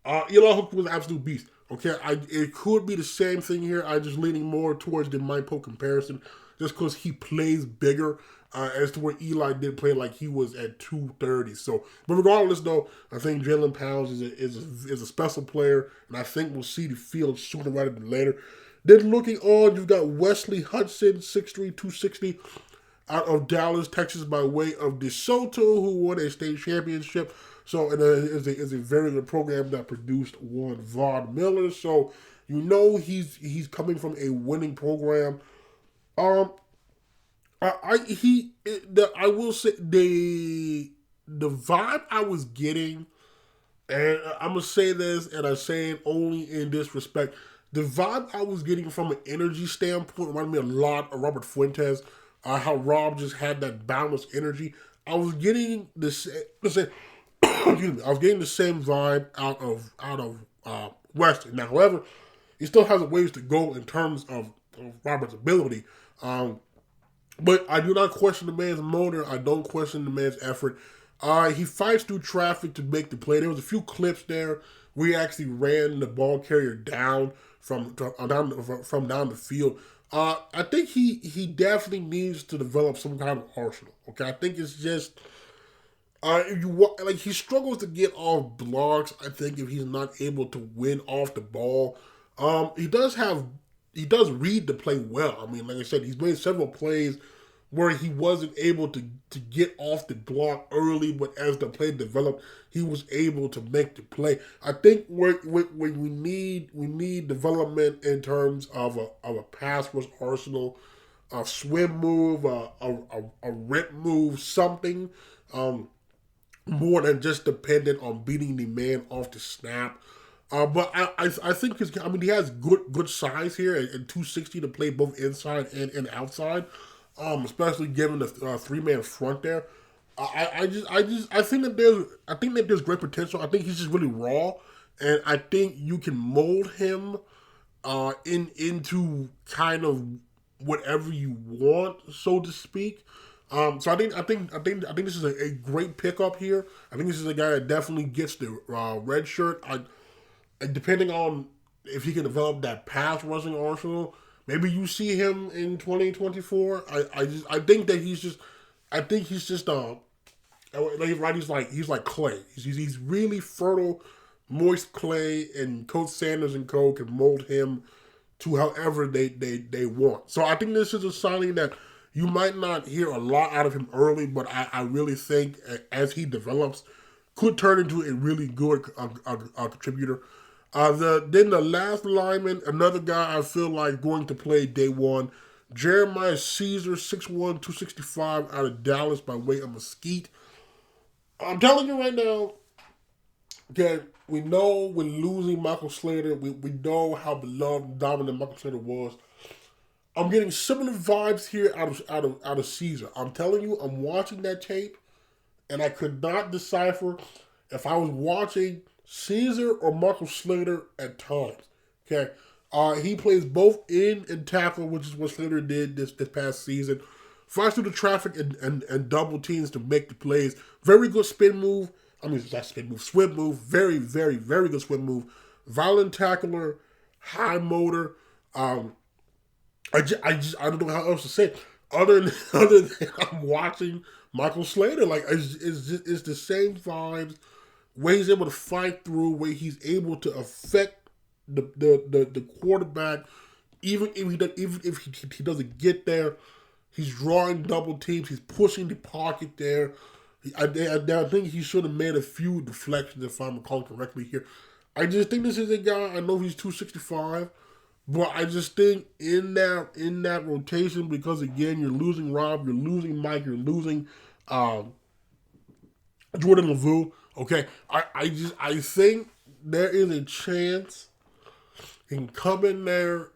Eli Hooks was an absolute beast. Okay, it could be the same thing here. I just leaning more towards the Mike Pope comparison, just because he plays bigger. As to where Eli did play like he was at 230. So, but regardless, though, I think Jalen Pounds is a special player, and I think we'll see the field sooner rather than later. Then looking on, you've got Wesley Hudson, 6'3", 260, out of Dallas, Texas, by way of DeSoto, who won a state championship. So, it is a very good program that produced one Von Miller. So, you know he's coming from a winning program. I will say the vibe I was getting, and I'm gonna say this, and I say it only in this respect. The vibe I was getting from an energy standpoint reminded me a lot of Robert Fuentes. How Rob just had that boundless energy. I was getting this. Excuse me. I was getting the same vibe out of Weston. Now, however, he still has a ways to go in terms of Robert's ability. But I do not question the man's motor. I don't question the man's effort. He fights through traffic to make the play. There was a few clips there where he actually ran the ball carrier down from down the field. I think he definitely needs to develop some kind of arsenal. Okay, I think it's just he struggles to get off blocks. I think if he's not able to win off the ball, he does read the play well. I mean, like I said, he's made several plays where he wasn't able to get off the block early, but as the play developed, he was able to make the play. I think we need development in terms of a pass rush arsenal, a swim move, a rip move, something more than just dependent on beating the man off the snap. But I think he has good size here at 260 to play both inside and outside, especially given the 3-man front there. I think that there's great potential. I think he's just really raw, and I think you can mold him into kind of whatever you want, so to speak. So I think this is a great pickup here. I think this is a guy that definitely gets the red shirt. Depending on if he can develop that pass rushing arsenal, maybe you see him in 2024. I think he's just he's like clay. He's really fertile, moist clay, and Coach Sanders and co can mold him to however they want. So I think this is a signing that you might not hear a lot out of him early, but I really think as he develops, could turn into a really good contributor. Then the last lineman, another guy I feel like going to play day one, Jeremiah Caesar, 6'1", 265 out of Dallas by way of Mesquite. I'm telling you right now, okay, we know when losing Michael Slater, we know how beloved and dominant Michael Slater was. I'm getting similar vibes here out of Caesar. I'm telling you, I'm watching that tape, and I could not decipher if I was watching Caesar or Michael Slater at times. Okay, he plays both in and tackle, which is what Slater did this past season. Flies through the traffic and double teams to make the plays. Very good spin move. I mean, that's spin move, swim move. Very, very, very good swim move. Violent tackler, high motor. I don't know how else to say it. Other than I'm watching Michael Slater, like it's the same vibes. Where he's able to fight through, where he's able to affect the quarterback, even if he doesn't get there, he's drawing double teams, he's pushing the pocket there. I think he should have made a few deflections if I'm recalling correctly here. I just think this is a guy. I know he's 265. But I just think in that rotation, because again, you're losing Rob, you're losing Mike, you're losing Jordan LaVue. Okay, I think there is a chance he can come in there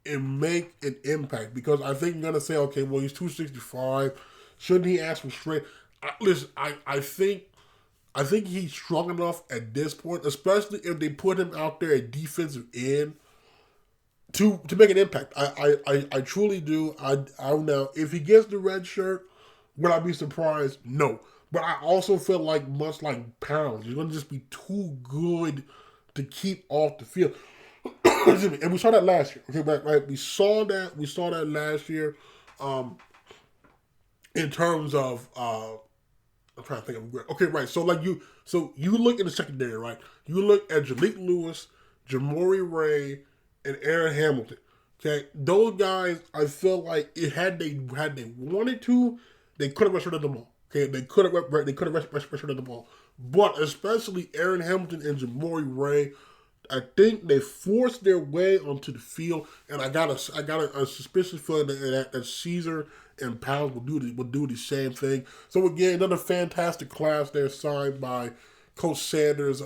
and make an impact, because I think you're gonna say, okay, well, he's 265. Shouldn't he ask for straight? Listen, I think he's strong enough at this point, especially if they put him out there at defensive end, to make an impact. I truly do. I now, if he gets the red shirt, would I be surprised? No. But I also feel like, much like Pounds, he's going to just be too good to keep off the field. And we saw that last year. Okay, right? We saw that last year. In terms of I'm trying to think of it. Okay, right. So you look in the secondary, right? You look at Jaleel Lewis, Jamori Ray, and Aaron Hamilton. Okay, those guys, I feel like had they wanted to, they could have redshirted them all. Okay, they could have redshirted them all. But especially Aaron Hamilton and Jamori Ray, I think they forced their way onto the field, and I got a suspicious feeling that Caesar and Pounds will do the same thing. So again, another fantastic class there signed by Coach Sanders.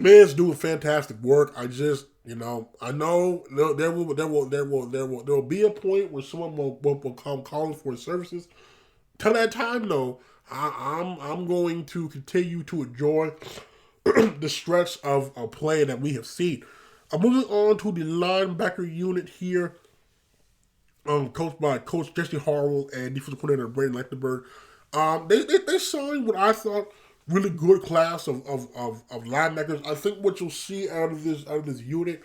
Man's doing fantastic work. I know there will be a point where someone will come calling for his services. Till that time, though, I'm going to continue to enjoy the stretch of play that we have seen. I'm moving on to the linebacker unit here, coached by Coach Jesse Harwell and defensive coordinator Brandon Lechtenberg. They signed what I thought really good class of linebackers. I think what you'll see out of this unit,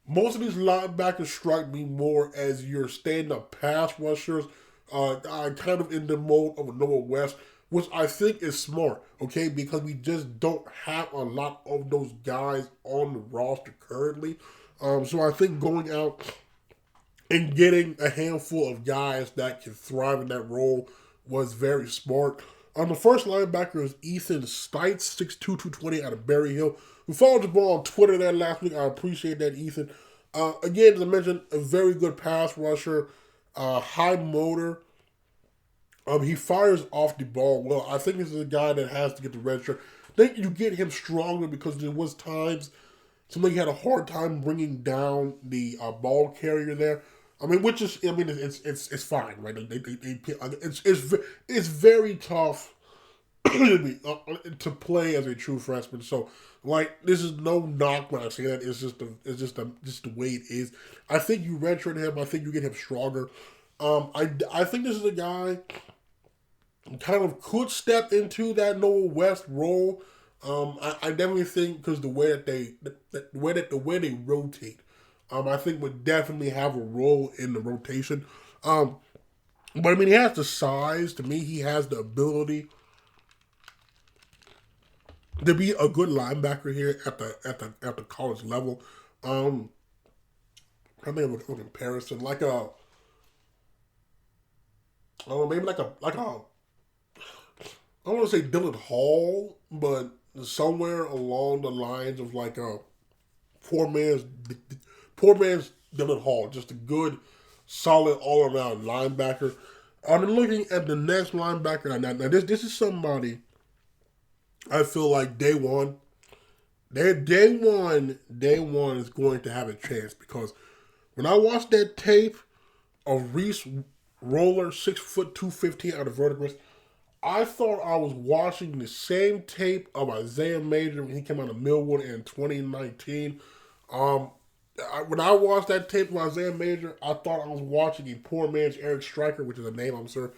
most of these linebackers strike me more as your stand-up pass rushers, kind of in the mold of a Noah West, which I think is smart, okay, because we just don't have a lot of those guys on the roster currently. So I think going out and getting a handful of guys that can thrive in that role was very smart. The first linebacker is Ethan Stites, 6'2", 220 out of Berry Hill, who followed the ball on Twitter there last week. I appreciate that, Ethan. Again, as I mentioned, a very good pass rusher, high motor. He fires off the ball well. I think this is a guy that has to get the red shirt. I think you get him stronger, because there was times somebody had a hard time bringing down the ball carrier there. I mean, it's fine, right? It's very tough to play as a true freshman. So, like, this is no knock when I say that. It's just the way it is. I think you redshirt him. I think you get him stronger. I think this is a guy who kind of could step into that Noah West role. I definitely think, because the way they rotate. I think would definitely have a role in the rotation. But I mean, he has the size. To me, he has the ability to be a good linebacker here at the college level. I think of a comparison, like a, maybe like a I want to say Dylan Hall, but somewhere along the lines of like a poor man's poor man's Dylan Hall, just a good, solid all around linebacker. I'm looking at the next linebacker now. This is somebody I feel like day one is going to have a chance because when I watched that tape of Reese Roller, 6'2", 215 out of Verdigris, I thought I was watching the same tape of Isaiah Major when he came out of Millwood in 2019. When I watched that tape of Isaiah Major, I thought I was watching a poor man's Eric Stryker, which is a name I'm sure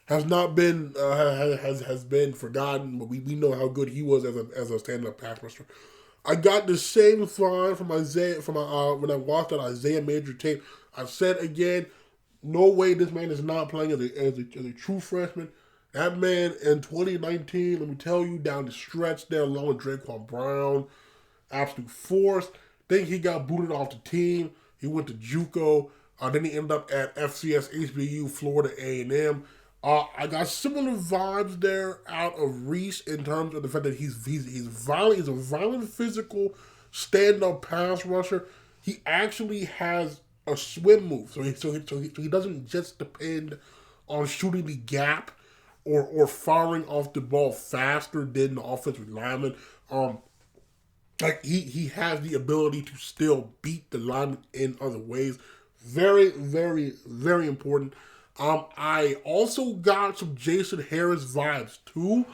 has not been has been forgotten, but we know how good he was as a stand-up pass rusher. I got the same vibe from Isaiah when I watched that Isaiah Major tape. I said again, no way this man is not playing as a true freshman. That man in 2019, let me tell you, down the stretch there along with Draquan Brown, absolute force. Think he got booted off the team. He went to JUCO. Then he ended up at FCS HBU, Florida A&M. I got similar vibes there out of Reese in terms of the fact that he's violent. He's a violent, physical, stand-up pass rusher. He actually has a swim move, so he doesn't just depend on shooting the gap or firing off the ball faster than the offensive lineman. Like he has the ability to still beat the lineman in other ways. Very, very, very important. I also got some Jason Harris vibes too.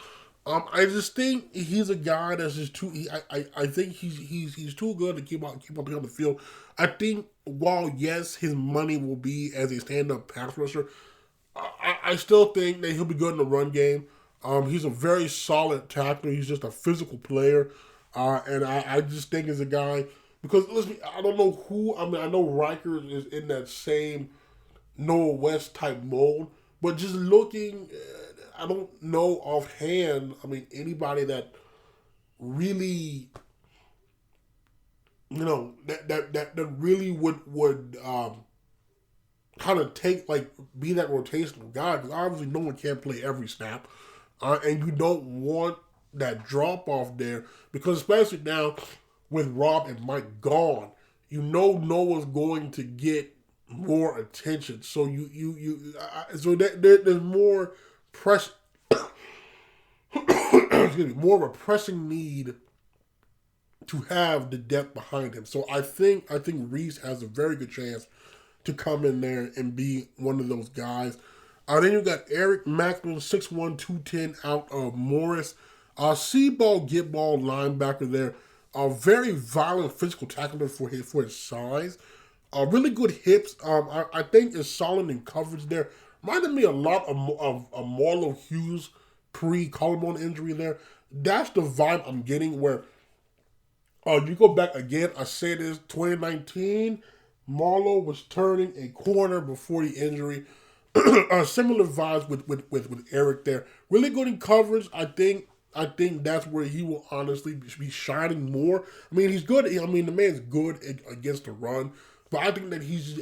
I just think he's a guy that's just too. I think he's too good to keep on the field. I think while yes, his money will be as a stand-up pass rusher, I still think that he'll be good in the run game. He's a very solid tackler. He's just a physical player, and I just think as a guy because listen, I don't know who. I mean, I know Riker is in that same Noah West type mold, but just looking, I don't know offhand. I mean, anybody that really, that really would kind of be that rotational guy because obviously no one can play every snap, and you don't want that drop off there because especially now with Rob and Mike gone, Noah's going to get more attention. So there's more press. Excuse me, more of a pressing need to have the depth behind him. So I think Reese has a very good chance to come in there and be one of those guys. Then you got Eric Macklin, 6'1", 210 out of Morris. See-ball, get-ball linebacker there. A very violent physical tackler for his size. Really good hips. I think is solid in coverage there. Reminded me a lot of Marlo Hughes pre-collarbone injury there. That's the vibe I'm getting where you go back again, I say this, 2019, Marlo was turning a corner before the injury. Similar vibes with Eric there. Really good in coverage. I think that's where he will honestly be shining more. I mean, he's good. I mean, the man's good against the run, but I think he's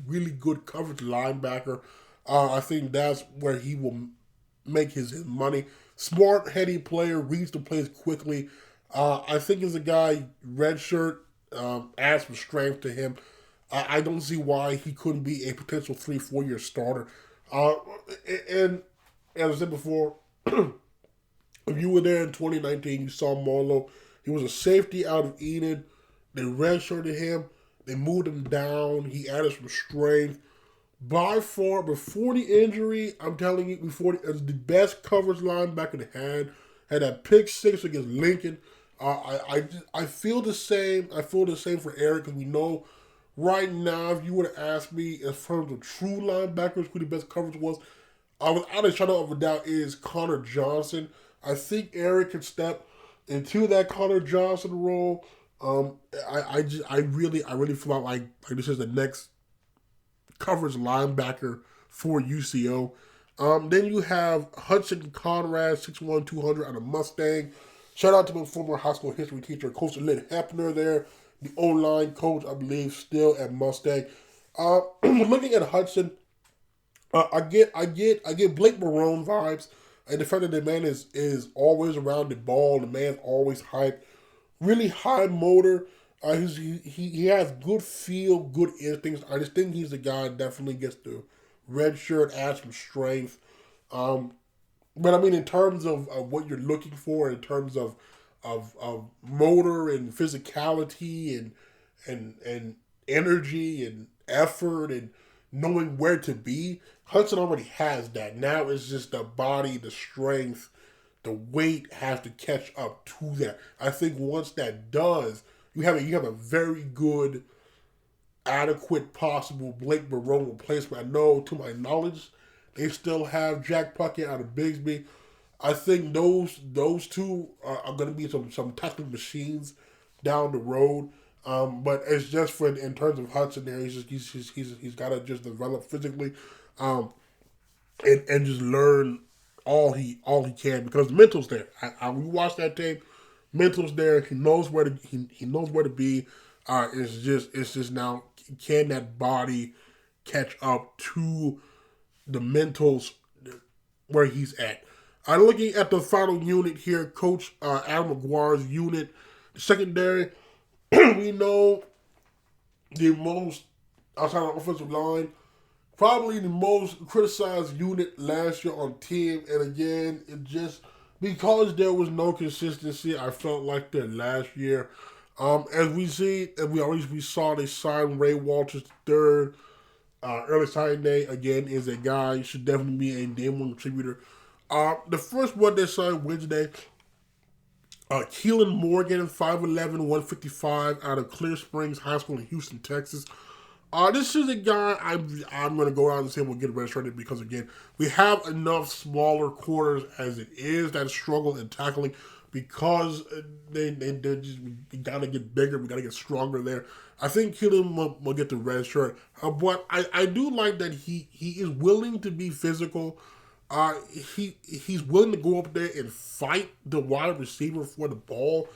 really good coverage linebacker. I think that's where he will make his money. Smart, heady player, reads the plays quickly. I think as a guy, red shirt adds some strength to him. I don't see why he couldn't be a potential 3-4 year starter. And as I said before, if you were there in 2019, you saw Marlo. He was a safety out of Enid. They redshirted him. They moved him down. He added some strength. By far, before the injury, I'm telling you, as the best coverage linebacker they had that pick six against Lincoln. I feel the same. I feel the same for Eric because we know right now, if you were to ask me in terms of true linebackers who the best coverage was, without a shadow of a doubt, is Connor Johnson. I think Eric can step into that Connor Johnson role. I really feel like this is the next coverage linebacker for UCO. Then you have Hudson Conrad, 6'1", 200 out of Mustang. Shout out to my former high school history teacher, Coach Lynn Hepner there, the O-line coach, I believe, still at Mustang. Looking at Hudson, I get Blake Marone vibes. And the fact that the man is always around the ball, the man's always hyped, really high motor. He has good feel, good instincts. I just think he's the guy that definitely gets the red shirt, adds some strength. But I mean, in terms of what you're looking for, in terms of motor and physicality and energy and effort and knowing where to be, Hudson already has that. Now it's just the body, the strength, the weight has to catch up to that. I think once that does, you have a very good, adequate, possible Blake Barone replacement. I know, to my knowledge, they still have Jack Puckett out of Bigsby. I think those two are going to be some technical machines down the road. But it's just for in terms of Hudson there, he's got to just develop physically, and just learn all he can, because the mental's there. We watched that tape, mental's there. He knows where to he knows where to be. It's just now, can that body catch up to the mentals where he's at. Looking at the final unit here, Coach Adam McGuire's unit, secondary. We know the most, outside of the offensive line, probably the most criticized unit last year on team. And again, it just, because there was no consistency, I felt like that last year. As we see, and we saw they signed Ray Walters III. Early signing day, again, is a guy, should definitely be a day one contributor. The first one they signed Wednesday, Keelan Morgan, 5'11", 155, out of Clear Springs High School in Houston, Texas. This is a guy I'm going to go out and say we'll get redshirted, because, again, we have enough smaller corners as it is that struggle in tackling, because they're just, we got to get bigger, we got to get stronger there. I think Keelan will get the red shirt. But I do like that he is willing to be physical. He's willing to go up there and fight the wide receiver for the ball.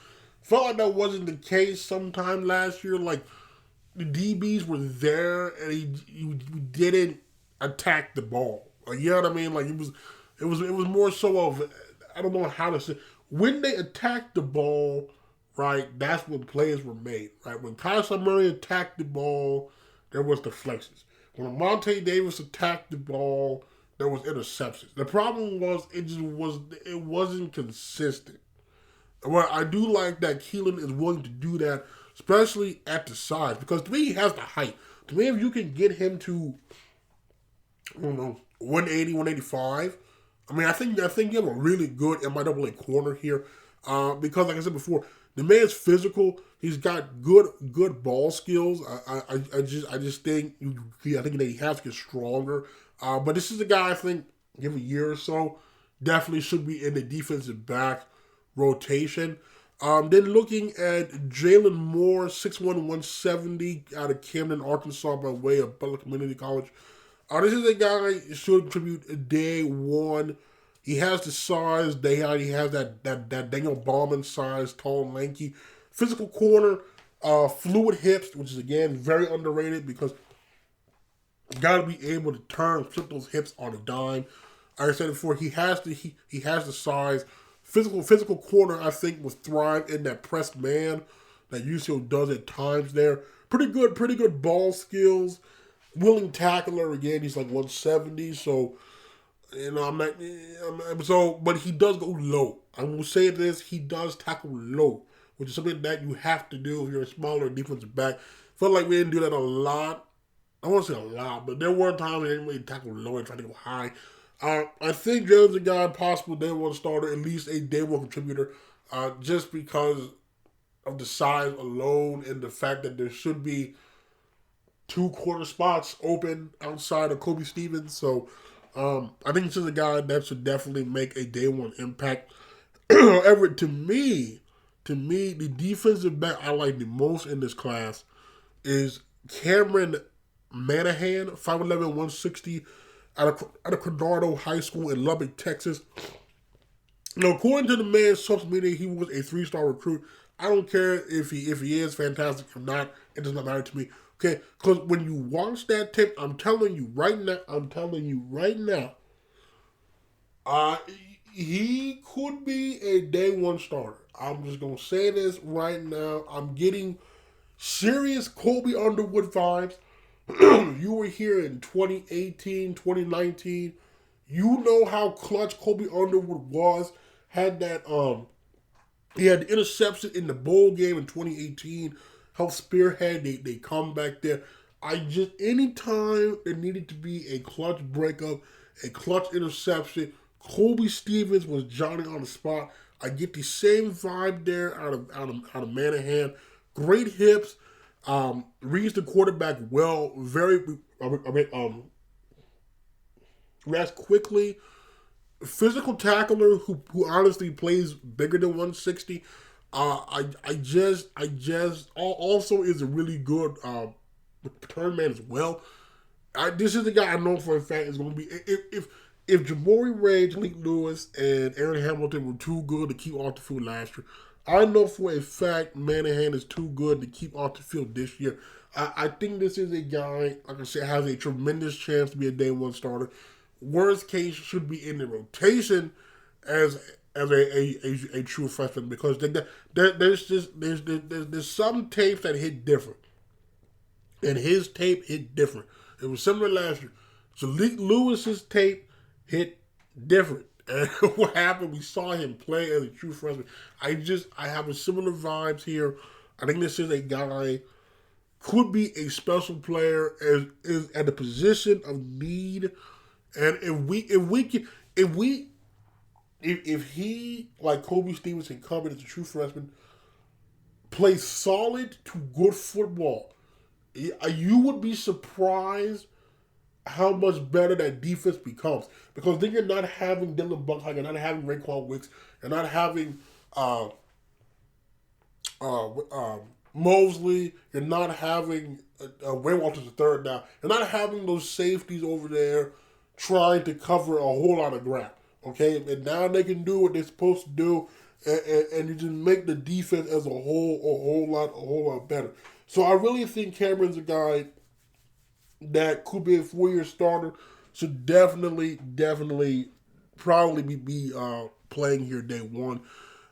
Felt like that wasn't the case sometime last year. Like, the DBs were there and he didn't attack the ball. Like, you know what I mean? Like, it was more so of, I don't know how to say, when they attacked the ball, right, that's when plays were made, right? When Kyler Murray attacked the ball, there was deflections. When Monte Davis attacked the ball, there was interceptions. The problem was it wasn't consistent. Well, I do like that Keelan is willing to do that, especially at the size, because to me he has the height. To me, if you can get him to, I don't know, 180, 185, I mean, I think you have a really good MIAA corner here, because like I said before, the man's physical. He's got good ball skills. I just think that he has to get stronger. But this is a guy I think, give a year or so, definitely should be in the defensive back rotation. Then looking at Jalen Moore, 6'1", 170, out of Camden, Arkansas, by way of Butler Community College. This is a guy who should contribute day one. He has the size. He has that Daniel Ballman size, tall, lanky, physical corner, fluid hips, which is, again, very underrated, because you got to be able to flip those hips on a dime. Like I said before, he has the size. Physical corner, I think, will thrive in that press man that UCO does at times there. Pretty good ball skills. Willing tackler, again, he's like 170, so, you know, but he does go low. I will say this, he does tackle low, which is something that you have to do if you're a smaller defensive back. Felt like we didn't do that a lot. I won't say a lot, but there were times we didn't really tackle low and try to go high. I think Jalen's a guy, possible day one starter, at least a day one contributor, just because of the size alone and the fact that there should be 2 corner spots open outside of Kobe Stevens. So I think this is a guy that should definitely make a day one impact. However, to me, the defensive back I like the most in this class is Cameron Manahan, 5'11", 160, out of Goudeau High School in Lubbock, Texas. Now, according to the man's social media, he was a 3-star recruit. I don't care if he is fantastic or not. It does not matter to me. Okay, because when you watch that tape, I'm telling you right now, he could be a day one starter. I'm just gonna say this right now. I'm getting serious Kobe Underwood vibes. You were here in 2018, 2019. You know how clutch Kobe Underwood was. Had that he had the interception in the bowl game in 2018. Helped spearhead they comeback there. I just anytime there needed to be a clutch breakup, a clutch interception, Kobe Stevens was Johnny on the spot. I get the same vibe there out of Manahan. Great hips, reads the quarterback well, reacts quickly. Physical tackler who honestly plays bigger than 160. Also is a really good return man as well. This is the guy I know for a fact is going to be if Jabari Rage, Lee Lewis, and Aaron Hamilton were too good to keep off the field last year, I know for a fact Manahan is too good to keep off the field this year. I think this is a guy, like I said, has a tremendous chance to be a day one starter. Worst case, should be in the rotation as a true freshman because there's some tapes that hit different, and his tape hit different. It was similar last year. So Lewis's tape hit different. And what happened? We saw him play as a true freshman. I have a similar vibes here. I think this is a guy could be a special player is at the position of need. And if he like Kobe Stevens can come in as a true freshman, play solid to good football, you would be surprised how much better that defense becomes. Because then you're not having Dylan Buckheim, you're not having Raekwon Wicks, you're not having Mosley, you're not having Ray Walters III now. You're not having those safeties over there trying to cover a whole lot of ground. Okay? And now they can do what they're supposed to do, and you just make the defense as a whole lot better. So I really think Cameron's a guy that could be a 4-year starter. Should definitely probably be playing here day one.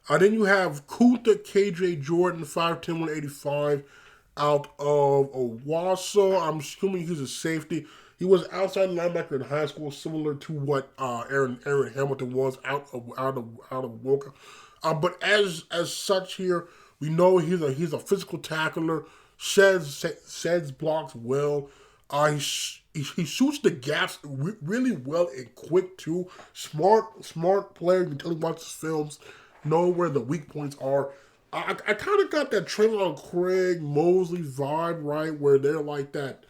Then you have Kunta KJ Jordan, 5'10", 185, out of Owasso. I'm assuming he's a safety. He was outside linebacker in high school, similar to what Aaron Hamilton was out of Woka. But as such here, we know he's a physical tackler, sheds blocks well. He shoots the gaps really well and quick too. Smart player. You can tell he watches films, know where the weak points are. I kind of got that Traylon Craig, Mosley vibe, right, where they're like that.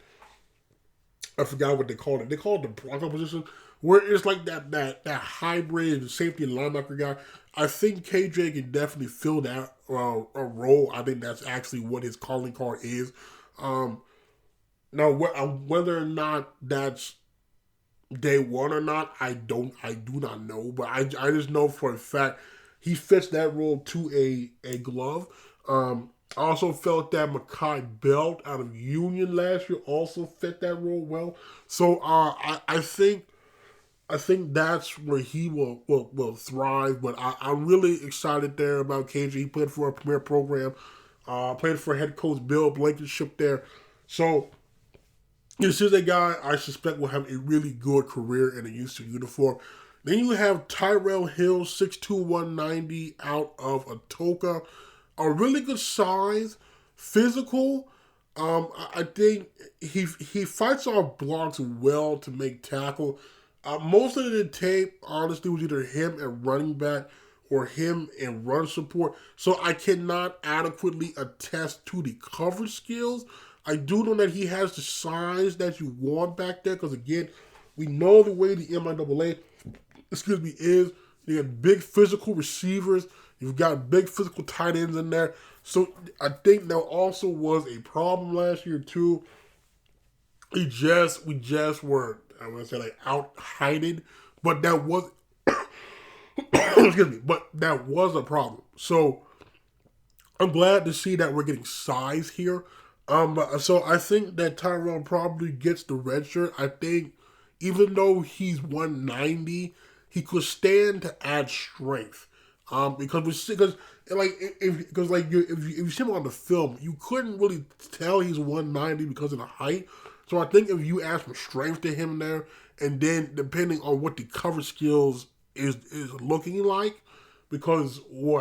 I forgot what they called it. They called it the Bronco position, where it's like that hybrid safety and linebacker guy. I think KJ can definitely fill that a role. I think that's actually what his calling card is. Now, whether or not that's day one or not, I do not know. But I just know for a fact he fits that role to a glove. I also felt that Mekhi Belt out of Union last year also fit that role well. So I think that's where he will thrive. But I'm really excited there about KJ. He played for a premier program, played for head coach Bill Blankenship there. So this is a guy I suspect will have a really good career in a UCO uniform. Then you have Tyrell Hill, 6'2", 190, out of Atoka. A really good size, physical. I think he fights off blocks well to make tackle. Most of the tape, honestly, was either him and running back or him and run support. So I cannot adequately attest to the coverage skills. I do know that he has the size that you want back there because, again, we know the way the MIAA, is. You have big physical receivers. You've got big physical tight ends in there. So I think there also was a problem last year, too. We just were, I want to say, like, out-heighted. But that was, but that was a problem. So I'm glad to see that we're getting size here. So I think that Tyrell probably gets the red shirt. I think even though he's 190, he could stand to add strength. Because if you see him on the film, you couldn't really tell he's 190 because of the height. So I think if you add some strength to him there, and then depending on what the cover skills is looking like, because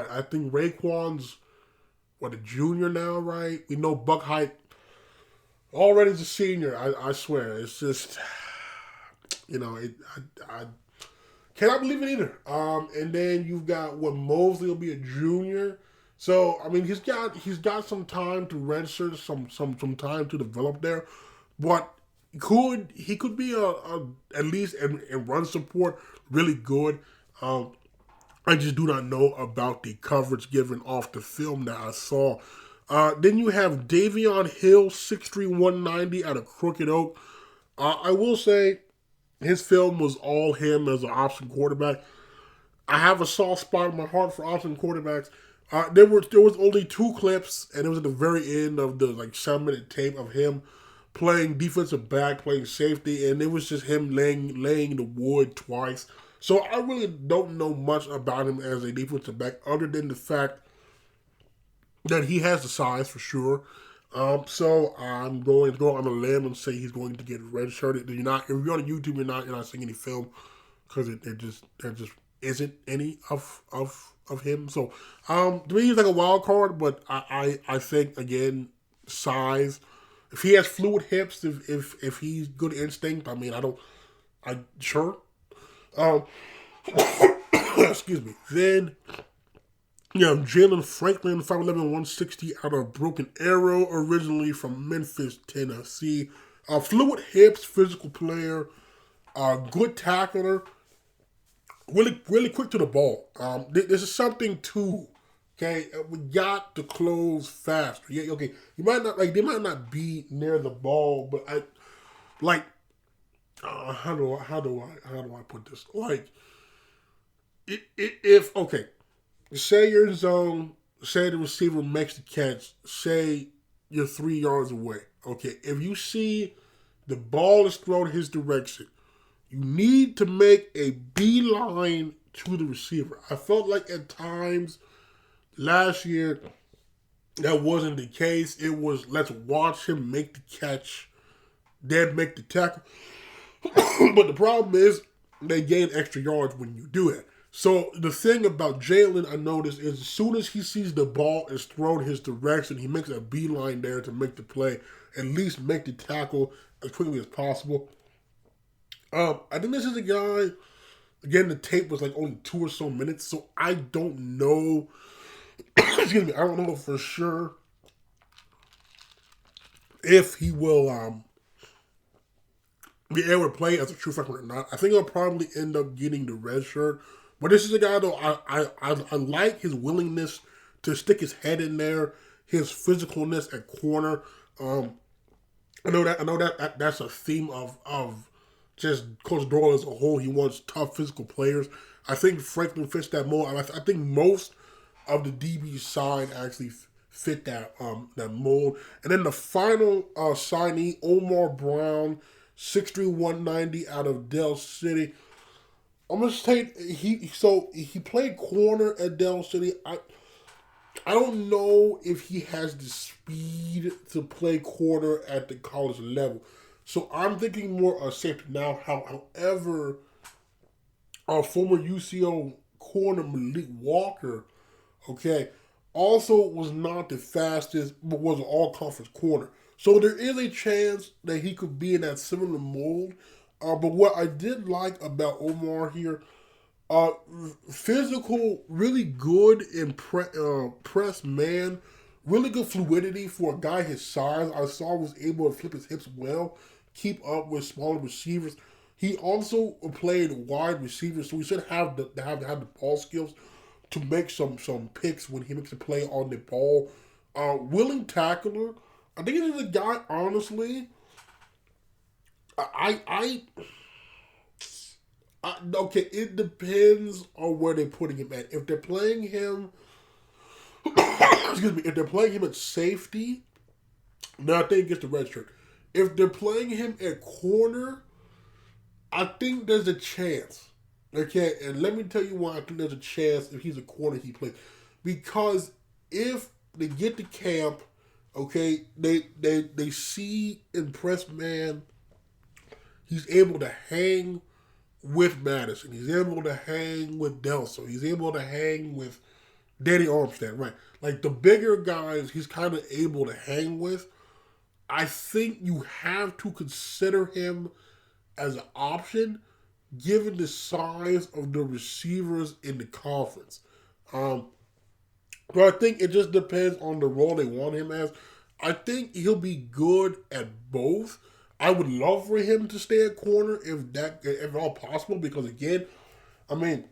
I think Raekwon's a junior now, right? We know Buck Height already is a senior. I swear, it's just I cannot believe it either. And then you've got Mosley will be a junior. So I mean, he's got some time to redshirt, some time to develop there, but he could be at least in run support really good. I just do not know about the coverage given off the film that I saw. Then you have Davion Hill, 6'3", 190 out of Crooked Oak. I will say his film was all him as an option quarterback. I have a soft spot in my heart for option quarterbacks. There was only 2 clips, and it was at the very end of the 7-minute tape of him playing defensive back, playing safety, and it was just him laying the wood twice. So I really don't know much about him as a defensive back, other than the fact that he has the size for sure. So I'm going to go on a limb and say he's going to get redshirted. If you're on YouTube, you're not seeing any film because there just isn't any of him. So to me, he's like a wild card, but I think again size. If he has fluid hips, if he's good instinct, I mean sure. Excuse me. Then Jalen Franklin, 5'11", 160 out of Broken Arrow, originally from Memphis, Tennessee. Fluid hips, physical player, good tackler, really quick to the ball. This is something too. Okay, we got to close faster. Yeah, okay. You might not they might not be near the ball, but how do I put this? If say you're in zone, say the receiver makes the catch, say you're 3 yards away. Okay, if you see the ball is thrown his direction, you need to make a beeline to the receiver. I felt like at times last year that wasn't the case. It was let's watch him make the catch, then make the tackle. But the problem is they gain extra yards when you do it. So the thing about Jalen I noticed is as soon as he sees the ball is thrown his direction, he makes a beeline there to make the play, at least make the tackle as quickly as possible. I think this is a guy, again, the tape was only 2 or so minutes, so I don't know, excuse me, I don't know for sure if he will be able to play as a true freshman or not. I think he'll probably end up getting the red shirt. But this is a guy, though, I like his willingness to stick his head in there, his physicalness at corner. I know that that's a theme of just Coach Doyle as a whole. He wants tough physical players. I think Franklin fits that mold. I think most of the DB side actually fit that mold. And then the final signee, Omar Brown, 6'3", 190 out of Dell City. I'm gonna say he played corner at Dell City. I don't know if he has the speed to play corner at the college level. So I'm thinking more of safety now. However, our former UCO corner Malik Walker, also was not the fastest, but was an all-conference corner. So there is a chance that he could be in that similar mold. But what I did like about Omar here, physical, really good in press man, really good fluidity for a guy his size. I saw was able to flip his hips well, keep up with smaller receivers. He also played wide receiver, so he should have the ball skills to make some picks when he makes a play on the ball. Willing tackler. I think this is a guy, honestly. It depends on where they're putting him at. If they're playing him, if they're playing him at safety, then I think he gets the red shirt. If they're playing him at corner, I think there's a chance. Okay, and let me tell you why I think there's a chance if he's a corner he plays. Because if they get to camp, okay, they see in press man, he's able to hang with Madison. He's able to hang with Delso. He's able to hang with Danny Armstead, right? Like the bigger guys he's kind of able to hang with. I think you have to consider him as an option given the size of the receivers in the conference. But I think it just depends on the role they want him as. I think he'll be good at both. I would love for him to stay at corner if at all possible, because again, I mean,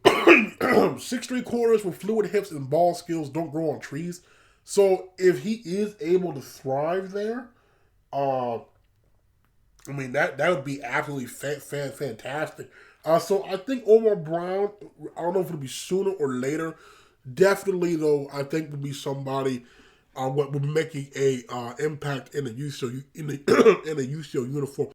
6'3" corners with fluid hips and ball skills don't grow on trees. So if he is able to thrive there, I mean that would be absolutely fantastic. So I think Omar Brown, I don't know if it'll be sooner or later. Definitely though, I think will be somebody what will be making a impact in the UCO in the UCO uniform.